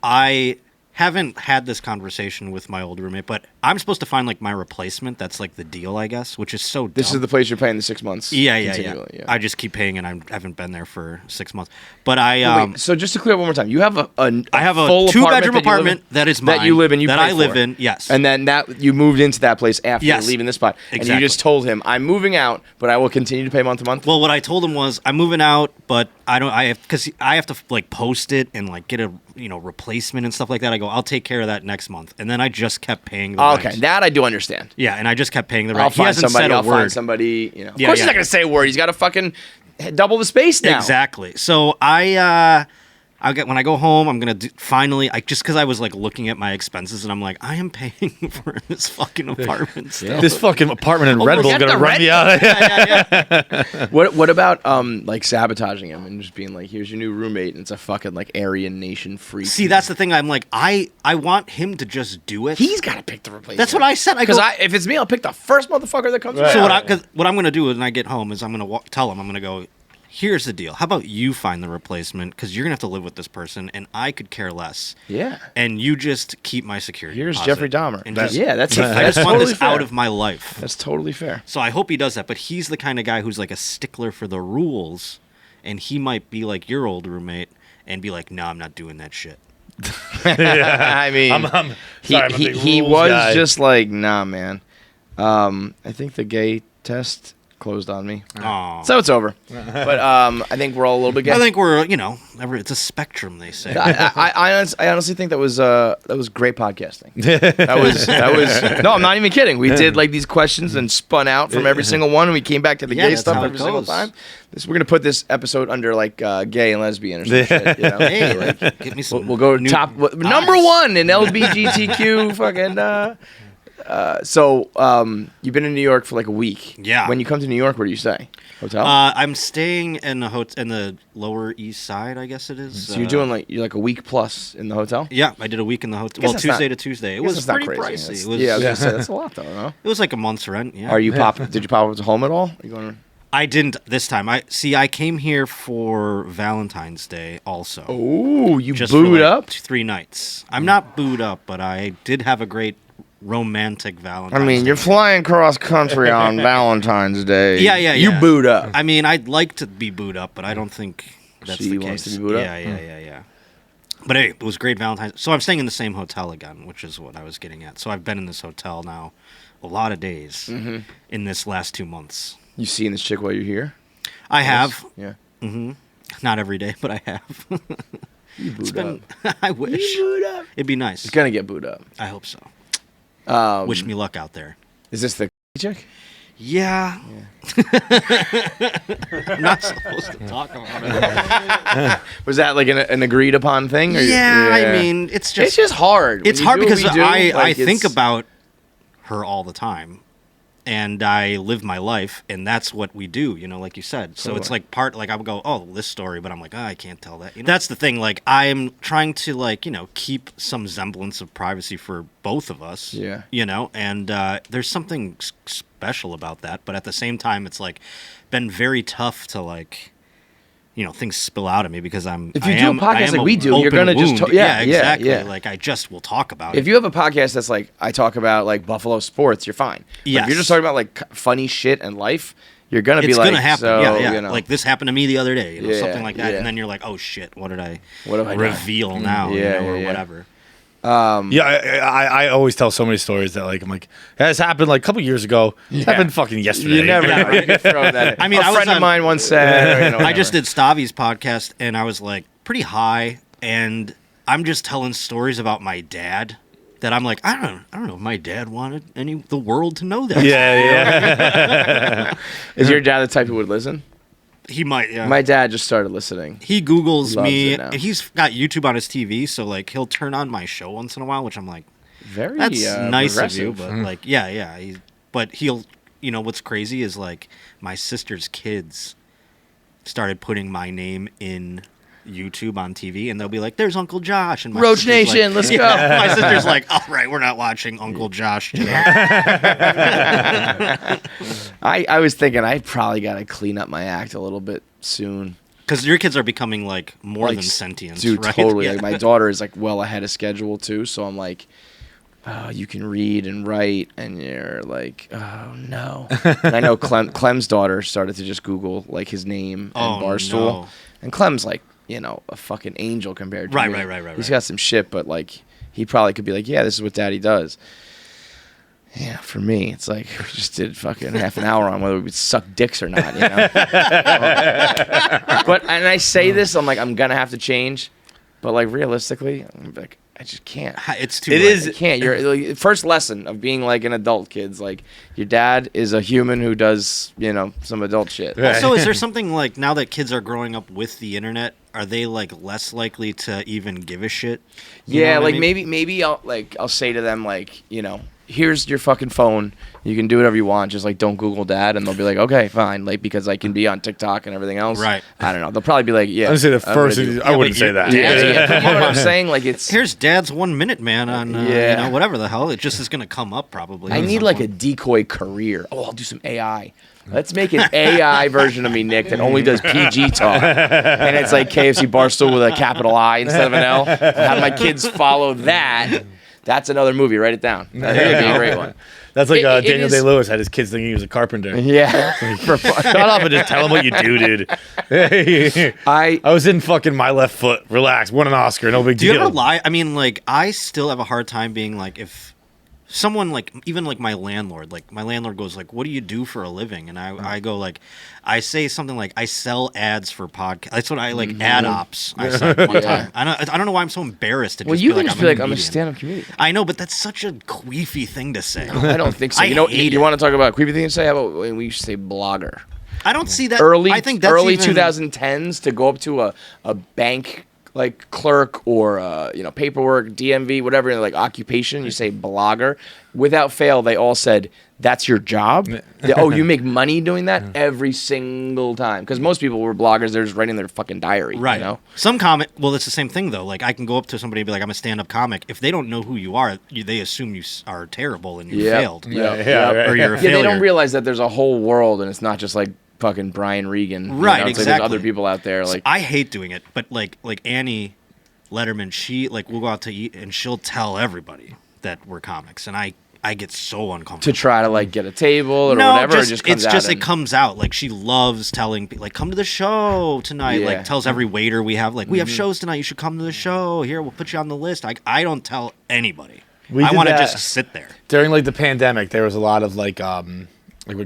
I haven't had this conversation with my old roommate, but I'm supposed to find like my replacement. That's like the deal, I guess, which is so dumb. This is the place you're paying the 6 months. yeah. continually, I just keep paying, and I haven't been there for 6 months. But I Wait, so just to clear up one more time, you have a I have a full 2-bedroom that you live apartment in? that is mine, that you live in. You that pay I live for. in. Yes, And then that you moved into that place after Yes. leaving this spot, and Exactly. you just told him, "I'm moving out, but I will continue to pay month to month." Well, what I told him was I'm moving out, but I don't. Because I have to like post it and like get a replacement and stuff like that. I go, I'll take care of that next month, and then I just kept paying the okay, rent. that I do understand. Yeah, and I just kept paying the rent. I'll He find hasn't somebody. said a I'll word. find somebody. Of Yeah, course, yeah. he's not gonna say a word. He's got to fucking double the space now. Exactly. So when I go home, I'm gonna finally. Just because I was like looking at my expenses, and I'm like, I am paying for this fucking apartment still. This fucking apartment in Red Bull forget gonna the run rent. me out. What about like sabotaging him and just being like, "Here's your new roommate," and it's a fucking like Aryan Nation freak. See, that's the thing. I'm like, I want him to just do it. He's got to pick the replacement. That's what I said. Because if it's me, I'll pick the first motherfucker that comes. Right. So around. what I'm going to do when I get home is I'm going to tell him, I'm going to go, here's the deal. How about you find the replacement? Because you're going to have to live with this person, and I could care less. Yeah. And you just keep my security Here's deposit. Jeffrey Dahmer. And That's- just, yeah, that's I that's just want totally this fair. out of my life. That's totally fair. So I hope he does that. But he's the kind of guy who's like a stickler for the rules, and he might be like your old roommate and be like, no, I'm not doing that shit. I mean, I'm sorry, I'm a big he rules was guy. just like, nah, man. I think the gay test closed on me, Aw. so it's over. But I think we're all a little bit gay. I think we're, it's a spectrum, they say. I honestly think that was great podcasting. That was no, I'm not even kidding. We did like these questions and spun out from every single one, and we came back to the Yeah, gay that's stuff how it every single goes. time. We're gonna put this episode under like gay and lesbian or some shit. You know? Hey, like, get me some. We'll go new number eyes. one in LGBTQ fucking. So you've been in New York for like a week. Yeah. When you come to New York, where do you stay? Hotel. I'm staying in the Lower East Side, I guess it is. So you're like a week plus in the hotel. Yeah, I did a week in the hotel. Guess Well, that's Tuesday not- to Tuesday. It I guess was that's not pretty crazy. pricey. That's- It was, yeah, I was gonna say that's a lot though. No? it was like a month's rent. Yeah. Are you Did you pop up to home at all? Are you going? I didn't this time. I came here for Valentine's Day also. Oh, you Just booed for like up. 3 nights. I'm not booed up, but I did have a great romantic Valentine's. I mean, Day. you're flying cross country on Valentine's Day. Yeah. You booed up. I mean, I'd like to be booed up, but I don't think that's She the wants case. to be booed up? Yeah. But hey, it was great Valentine's. So I'm staying in the same hotel again, which is what I was getting at. So I've been in this hotel now a lot of days in this last 2 months. You seeing this chick while you're here? I have. Yeah. Not every day, but I have. You booed It's been. up. I wish. You booed up. It'd be nice. He's gonna get booed up. I hope so. Wish Wish me luck out there. Is this the chick? Yeah. I'm not supposed to talk about it. Was that like an agreed upon thing? Or Yeah, I mean, it's just. it's just hard. When It's you hard do what because we do, I like, think it's- about her all the time. And I live my life, and that's what we do, like you said. So it's like I would go, oh, this story, but I'm like, I can't tell that. That's the thing. Like, I'm trying to, keep some semblance of privacy for both of us. Yeah. And there's something special about that. But at the same time, it's, been very tough to, things spill out of me because If you do a podcast like we do, you're gonna just exactly. yeah. Like I just will talk about it. If you have a podcast that's like I talk about like Buffalo sports, you're fine. But if you're just talking about like funny shit and life, you're gonna be like, it's gonna happen. So, Like this happened to me the other day, something like that, yeah. and then you're like, oh shit, what have I reveal now, or yeah. whatever. I always tell so many stories that like I'm like this happened like a couple years ago. It happened fucking yesterday. You never know. You can throw that in. I mean, a friend of mine once said. I just did Stavi's podcast, and I was like pretty high, and I'm just telling stories about my dad. That I'm like, I don't know if my dad wanted the world to know that. Yeah. Is your dad the type who would listen? He might, yeah. My dad just started listening. He Googles me, it now. and he's got YouTube on his TV, so like he'll turn on my show once in a while, which I'm like, that's nice of you, but like, yeah. But he'll, what's crazy is like my sister's kids started putting my name in YouTube on TV, and they'll be like, "There's Uncle Josh," and my Roach Nation, like, let's go. My sister's like, "All right, we're not watching Uncle Josh today." I was thinking I probably got to clean up my act a little bit soon. Because your kids are becoming like more than sentient, dude, right? totally. Yeah. Like my daughter is like well ahead of schedule too, so I'm like, oh, you can read and write, and you're like, oh no. And I know Clem's daughter started to just Google like his name and Barstool, and Clem's like, a fucking angel compared to me. Right. He's got some shit, but like he probably could be like, yeah, this is what Daddy does. Yeah, for me, it's like we just did fucking half an hour on whether we would suck dicks or not, But and I say this, I'm like, I'm gonna have to change, but like realistically, I'm like, I just can't. It's too late. I can't. Your like, first lesson of being like an adult, kids. Like your dad is a human who does, some adult shit. Right. Also, is there something like now that kids are growing up with the internet, are they like less likely to even give a shit? Yeah, like maybe I'll say to them like, here's your fucking phone. You can do whatever you want. Just like don't Google Dad, and they'll be like, okay, fine. Like because I can be on TikTok and everything else. Right. I don't know. They'll probably be like, yeah. I'd say the first. I wouldn't say that. Yeah. You know what I'm saying? Like it's. Here's Dad's 1 minute, man. On whatever the hell. It just is gonna come up probably. I need like a decoy career. Oh, I'll do some AI. Let's make an AI version of me, Nick, that only does PG talk. And it's like KFC Barstool with a capital I instead of an L. Have my kids follow that. That's another movie. Write it down. That'd be a great one. That's like Daniel Day-Lewis had his kids thinking he was a carpenter. Yeah. Shut up and just tell him what you do, dude. I was in fucking My Left Foot. Relax. Won an Oscar. No big deal. Do you ever lie? I mean, like, I still have a hard time being like, if someone like, even like my landlord goes like, what do you do for a living? And I go like, I say something like, I sell ads for podcasts. That's what I like, ad ops. I said one time. I don't know why I'm so embarrassed to just you be can like, just be like, I'm a stand-up comedian. I know, but that's such a queefy thing to say. I don't think so. You want to talk about a queefy thing to say? How about when we used to say blogger? I don't see that. I think that's early even 2010s to go up to a bank like clerk or paperwork, DMV, whatever like occupation. You say blogger. Without fail, they all said that's your job. You make money doing that every single time because most people were bloggers. They're just writing their fucking diary. Right. Some comic. Well, it's the same thing though. Like I can go up to somebody and be like, I'm a stand-up comic. If they don't know who you are, they assume you are terrible and you failed. Or you're a failure. They don't realize that there's a whole world and it's not just like fucking Brian Regan. Right, exactly. There's other people out there. Like I hate doing it, but like Annie Letterman, she like we'll go out to eat and she'll tell everybody that we're comics, and I get so uncomfortable to try to like get a table or whatever. It comes out like she loves telling people like come to the show tonight. Like tells every waiter we have like we have shows tonight. You should come to the show. Here we'll put you on the list. I don't tell anybody. I want to just sit there. During like the pandemic, there was a lot of like when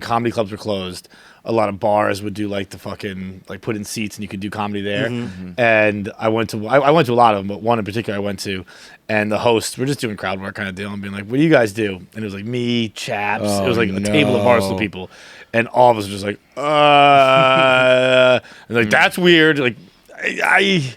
comedy clubs were closed, a lot of bars would do like the fucking like put in seats and you could do comedy there. And I went to a lot of them, but one in particular I went to, and the host, we're just doing crowd work kind of deal and being like, what do you guys do? And it was like me, Chaps, it was like a table of Barstool people, and all of us were just like and like that's weird. Like I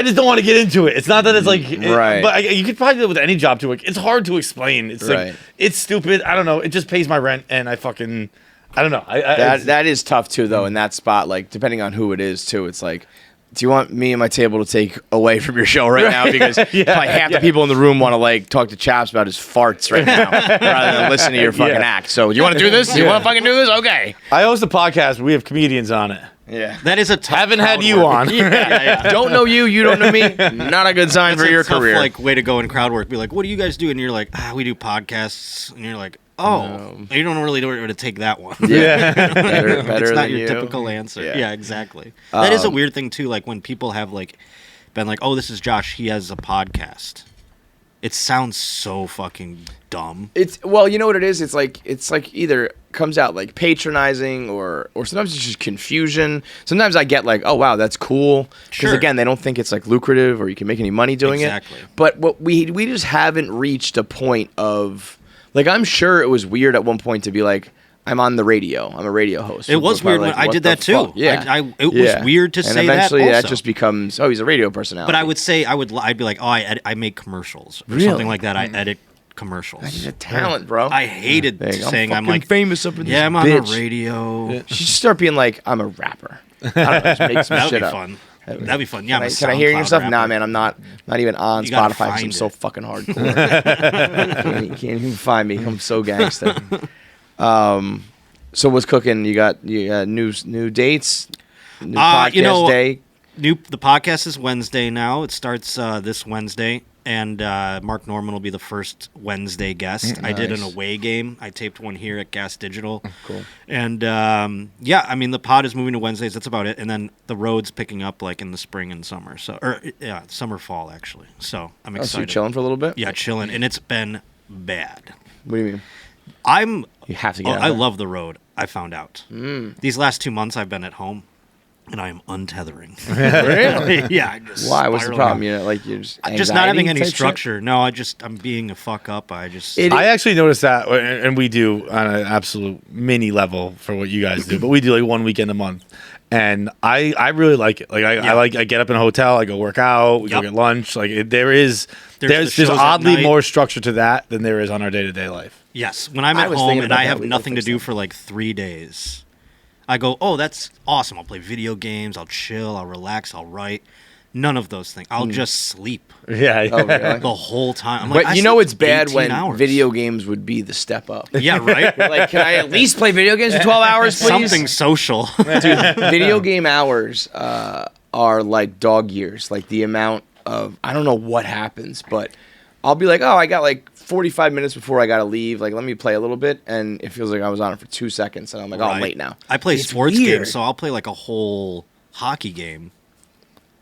just don't want to get into it. It's not that it's like right. But you could probably do it with any job too. Like, it's hard to explain. It's like it's stupid. I don't know. It just pays my rent, and I don't know. That is tough too, though. In that spot, like depending on who it is, too, it's like, do you want me and my table to take away from your show right now? Because probably half the people in the room want to like talk to Chaps about his farts right now, rather than listen to your fucking act. So you want to do this? You want to fucking do this? Okay. I host a podcast. We have comedians on it. Yeah. That is a tough Haven't had crowd you work. on. Yeah. Don't know you. You don't know me. Not a good sign That's for a your tough, career. like, way to go in crowd work. Be like, what do you guys do? And you're like, we do podcasts. And you're like, you don't really know where to take that one. Yeah. better it's not than your you. typical answer. Yeah. Yeah, exactly. That is a weird thing too. Like when people have like been like, "Oh, this is Josh. He has a podcast." It sounds so fucking dumb. It's well, you know what it is. It's like either comes out like patronizing or sometimes it's just confusion. Sometimes I get like, oh wow, that's cool, because Sure. again, they don't think it's like lucrative or you can make any money doing Exactly. it. But what we just haven't reached a point of like, I'm sure it was weird at one point to be like, I'm on the radio. I'm a radio host. It was weird when I did that too. Yeah, it was weird to and say that. eventually Also. that just becomes, oh, he's a radio personality. But I would say I'd be like, oh, I make commercials or Really? something like that. I edit commercials. He's a talent, bro. I hated saying I'm like famous up in this I'm on bitch. the radio. You should start being like, I'm a rapper. I don't know, just make some That'd shit be up. fun. That'd be fun. Yeah, Can I hear your stuff? Nah, man, I'm not even on You gotta Spotify because I'm find so it. fucking hardcore. You can't even find me. I'm so gangster. So what's cooking? You got new dates, new podcast day. The podcast is Wednesday now. It starts this Wednesday, and Mark Norman will be the first Wednesday guest. I did an Nice. away game. I taped one here at Gas Digital. Cool. And the pod is moving to Wednesdays. That's about it. And then the road's picking up like in the spring and summer. Summer, fall actually. So I'm Oh, so excited. you're chilling for a little bit? Yeah, chilling, and it's been bad. What do you mean? You have to get out I there. love the road. I found out. These last 2 months I've been at home, and I am untethering. Really? Yeah. I just Why? What's the spiraling problem? out. You know, like you're just Just not having anxiety any type shit? structure. No, I'm being a fuck up. I I actually noticed that, and we do on an absolute mini level for what you guys do, but we do like one weekend a month. And I really like it. Like I get up in a hotel, I go work out, we go get lunch. Like there's the shows at oddly night. more structure to that than there is on our day-to-day life. Yes, when I'm I at was home thinking and about I that. have We nothing to fixed do that. for like 3 days, I go, oh, that's awesome. I'll play video games, I'll chill, I'll relax, I'll write. None of those things. I'll just sleep Yeah. Oh, really? the whole time. I'm like, But I you know slept it's bad 18 when hours. video games would be the step up. Yeah, right? Like, can I at least play video games for 12 hours, please? Something social. Video game hours are like dog years. Like the amount of, I don't know what happens, but I'll be like, oh, I got like 45 minutes before I got to leave. Like, let me play a little bit. And it feels like I was on it for 2 seconds. And I'm like, oh, I'm Right. late now. I play It's sports weird. games, so I'll play like a whole hockey game.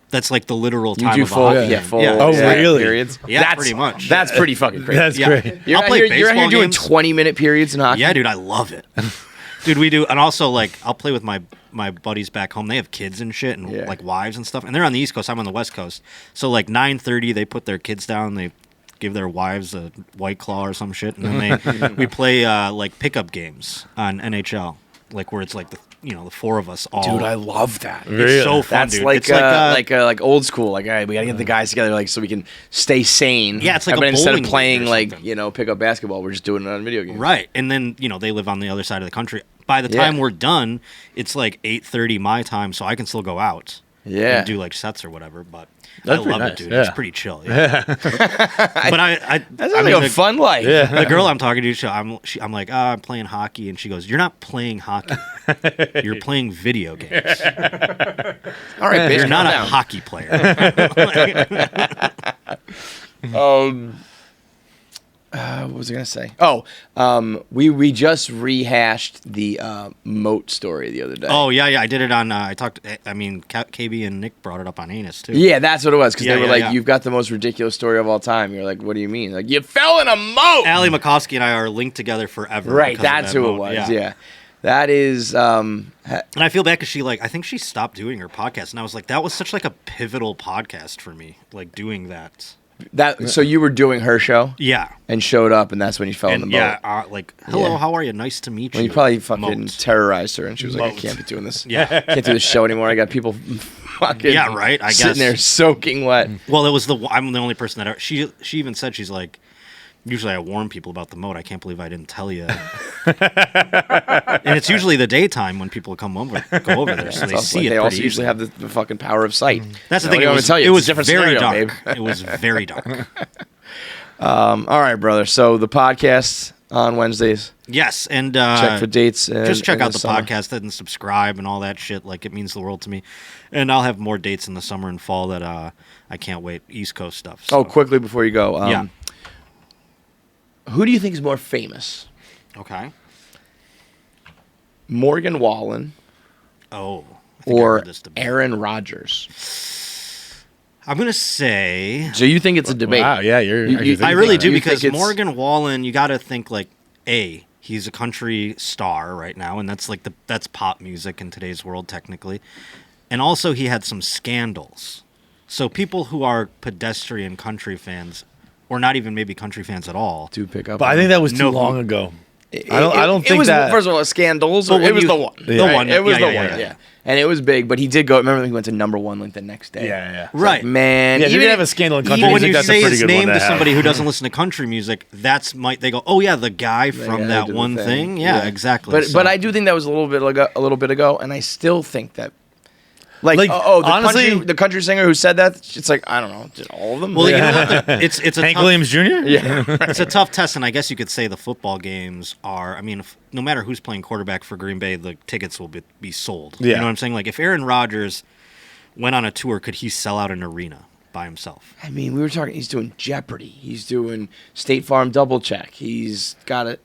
That's like the literal You time do of a full, hockey yeah, game. full Yeah. Oh, yeah, really? periods. Yeah, That's, pretty much. That's pretty fucking crazy. That's Yeah. great. You're I'll out play here, you're out here baseball doing games. 20-minute periods in hockey. Yeah, dude, I love it. Dude, we do, and also like I'll play with my buddies back home. They have kids and shit, and Yeah. like wives and stuff. And they're on the East Coast. I'm on the West Coast. So like 9:30, they put their kids down. They give their wives a White Claw or some shit, and then we play like pickup games on NHL, like where it's like the four of us all. Dude, I love that. It's so fun, That's dude. like It's like old school. Like, all right, we gotta get the guys together, like, so we can stay sane. Yeah, it's like a but instead of bowling playing league or like something. pick up basketball, we're just doing it on video games. right. And then they live on the other side of the country. By the time Yeah. we're done, it's like 8:30 my time, so I can still go out. Yeah. And do like sets or whatever, but That's I pretty love nice, it, dude. yeah. It's pretty chill. Yeah. But That sounds mean, like a fun life. Yeah. The girl I'm talking to, I'm like, oh, I'm playing hockey, and she goes, "You're not playing hockey. You're playing video games. All right, bitch, You're not calm a down. hockey player." What was I gonna say? Oh, we just rehashed the moat story the other day. Oh yeah. I did it on. KB and Nick brought it up on Anus too. Yeah, that's what it was, because Yeah, they were yeah, like, yeah. "You've got the most ridiculous story of all time." You're like, "What do you mean?" Like, you fell in a moat. Allie McCoskey and I are linked together forever. Right, because of that's that who it moat. was. Yeah. That is. And I feel bad because I think she stopped doing her podcast, and I was like, that was such like a pivotal podcast for me, like doing that. So you were doing her show Yeah. and showed up, and that's when you fell in the And moat. yeah, like, hello, Yeah. how are you? Nice to meet you. When you probably fucking Moat. terrorized her, and she was like, "I Moat. can't be doing this. Yeah. Can't do this show anymore. I got people fucking Yeah, right, I sitting guess. there soaking wet." Well, I'm the only person that she even said, she's like, usually I warn people about the moat. I can't believe I didn't tell you. And it's usually the daytime when people go over there, so they Also, see like, it. they also pretty usually easily. have the fucking power of sight. That's the You thing. know, It I'm was, gonna tell you, it it's was a different very scenario, dark. babe. It was very dark. All right, brother. So the podcast, on Wednesdays. Yes, and Check for dates. Just check out the summer. podcast and subscribe and all that shit. Like, it means the world to me. And I'll have more dates in the summer and fall that I can't wait. East Coast stuff. So. Oh, quickly before you go. Yeah. Who do you think is more famous? Okay. Morgan Wallen Oh. I think I or heard this debate. Aaron Rodgers? I'm gonna say. So you think it's a debate? Wow, yeah, you're. You- actually you- thinking I really about do it. You because think it's- Morgan Wallen, you got to think like he's a country star right now, and that's like that's pop music in today's world technically, and also he had some scandals. So people who are pedestrian country fans, or not even maybe country fans at all, Do pick up. But I think that was too No. long ago. I don't it think was, that- First of all, scandals. But It when was you- the one. the right? one, It was yeah, the yeah, one. yeah. Yeah. And it was big, but he did go. Remember, he went to #1 like the next day. Yeah. right? Man, Yeah, if you're even gonna have a scandal in country But when music, you that's a say pretty his good name one to have. somebody who doesn't listen to country music, they go, oh yeah, the guy guy from who that did the one thing. thing. Yeah, Yeah. exactly. But So- but I do think that was a little bit ago, and I still think that. Like the honestly- country singer who said that, it's like, I don't know, did all of them? Well, Like, you know what? It's a Hank tough, Williams Jr. yeah. it's a tough test, and I guess you could say the football games are. I mean, no matter who's playing quarterback for Green Bay, the tickets will be sold. You Yeah. know what I'm saying? Like if Aaron Rodgers went on a tour, could he sell out an arena by himself? I mean, we were talking. He's doing Jeopardy. He's doing State Farm Double Check. He's got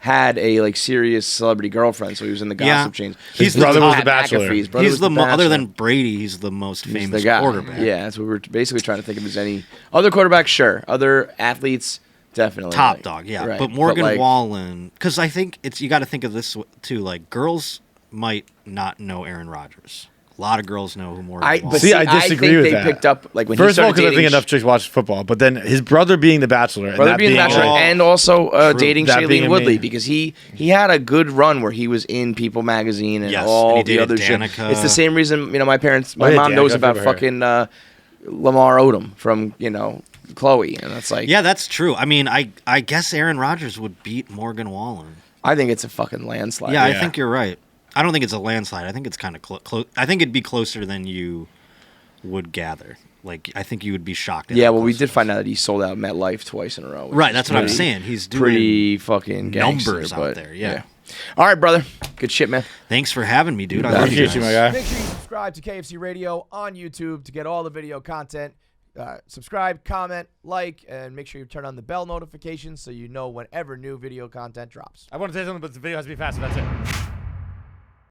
had a like serious celebrity girlfriend, so he was in the gossip chains. His brother was the Bachelor. His brother He's was the other Bachelor. than Brady, he's the most He's famous the guy. quarterback. Yeah, that's what we were basically trying to think if there's any other quarterbacks. Sure, other athletes, definitely Top like, dog, yeah. right. But Morgan like, Wallen, because I think you got to think of this too. Like girls might not know Aaron Rodgers. A lot of girls know who Morgan Wallen. But See, I I disagree think with they that. picked up like when First he of all, started because I think dating enough chicks watch football, but then his brother being the Bachelor, and brother that being the Bachelor, all- and also dating That being Shailene a Woodley me. because he had a good run where he was in People magazine and Yes, all and he the dated other shit. Danica. It's the same reason my yeah, mom knows Danica, about I've never fucking Lamar Odom from Chloe, and that's like yeah, that's true. I mean, I guess Aaron Rodgers would beat Morgan Wallen. I think it's a fucking landslide. Yeah, I Yeah. think you're right. I don't think it's a landslide. I think it's kind of close. I think it'd be closer than you would gather. Like, I think you would be shocked. At Yeah, how well, we close did it find out that he sold out MetLife twice in a row. which Right, is that's what I'm pretty- saying. He's doing Pretty fucking gangster, numbers out but, there, yeah. All right, brother. Good shit, man. Thanks for having me, dude. I bet. love you Appreciate you, guys. my guy. Make sure you subscribe to KFC Radio on YouTube to get all the video content. Subscribe, comment, like, and make sure you turn on the bell notifications so you know whenever new video content drops. I want to say something, but the video has to be faster. That's it.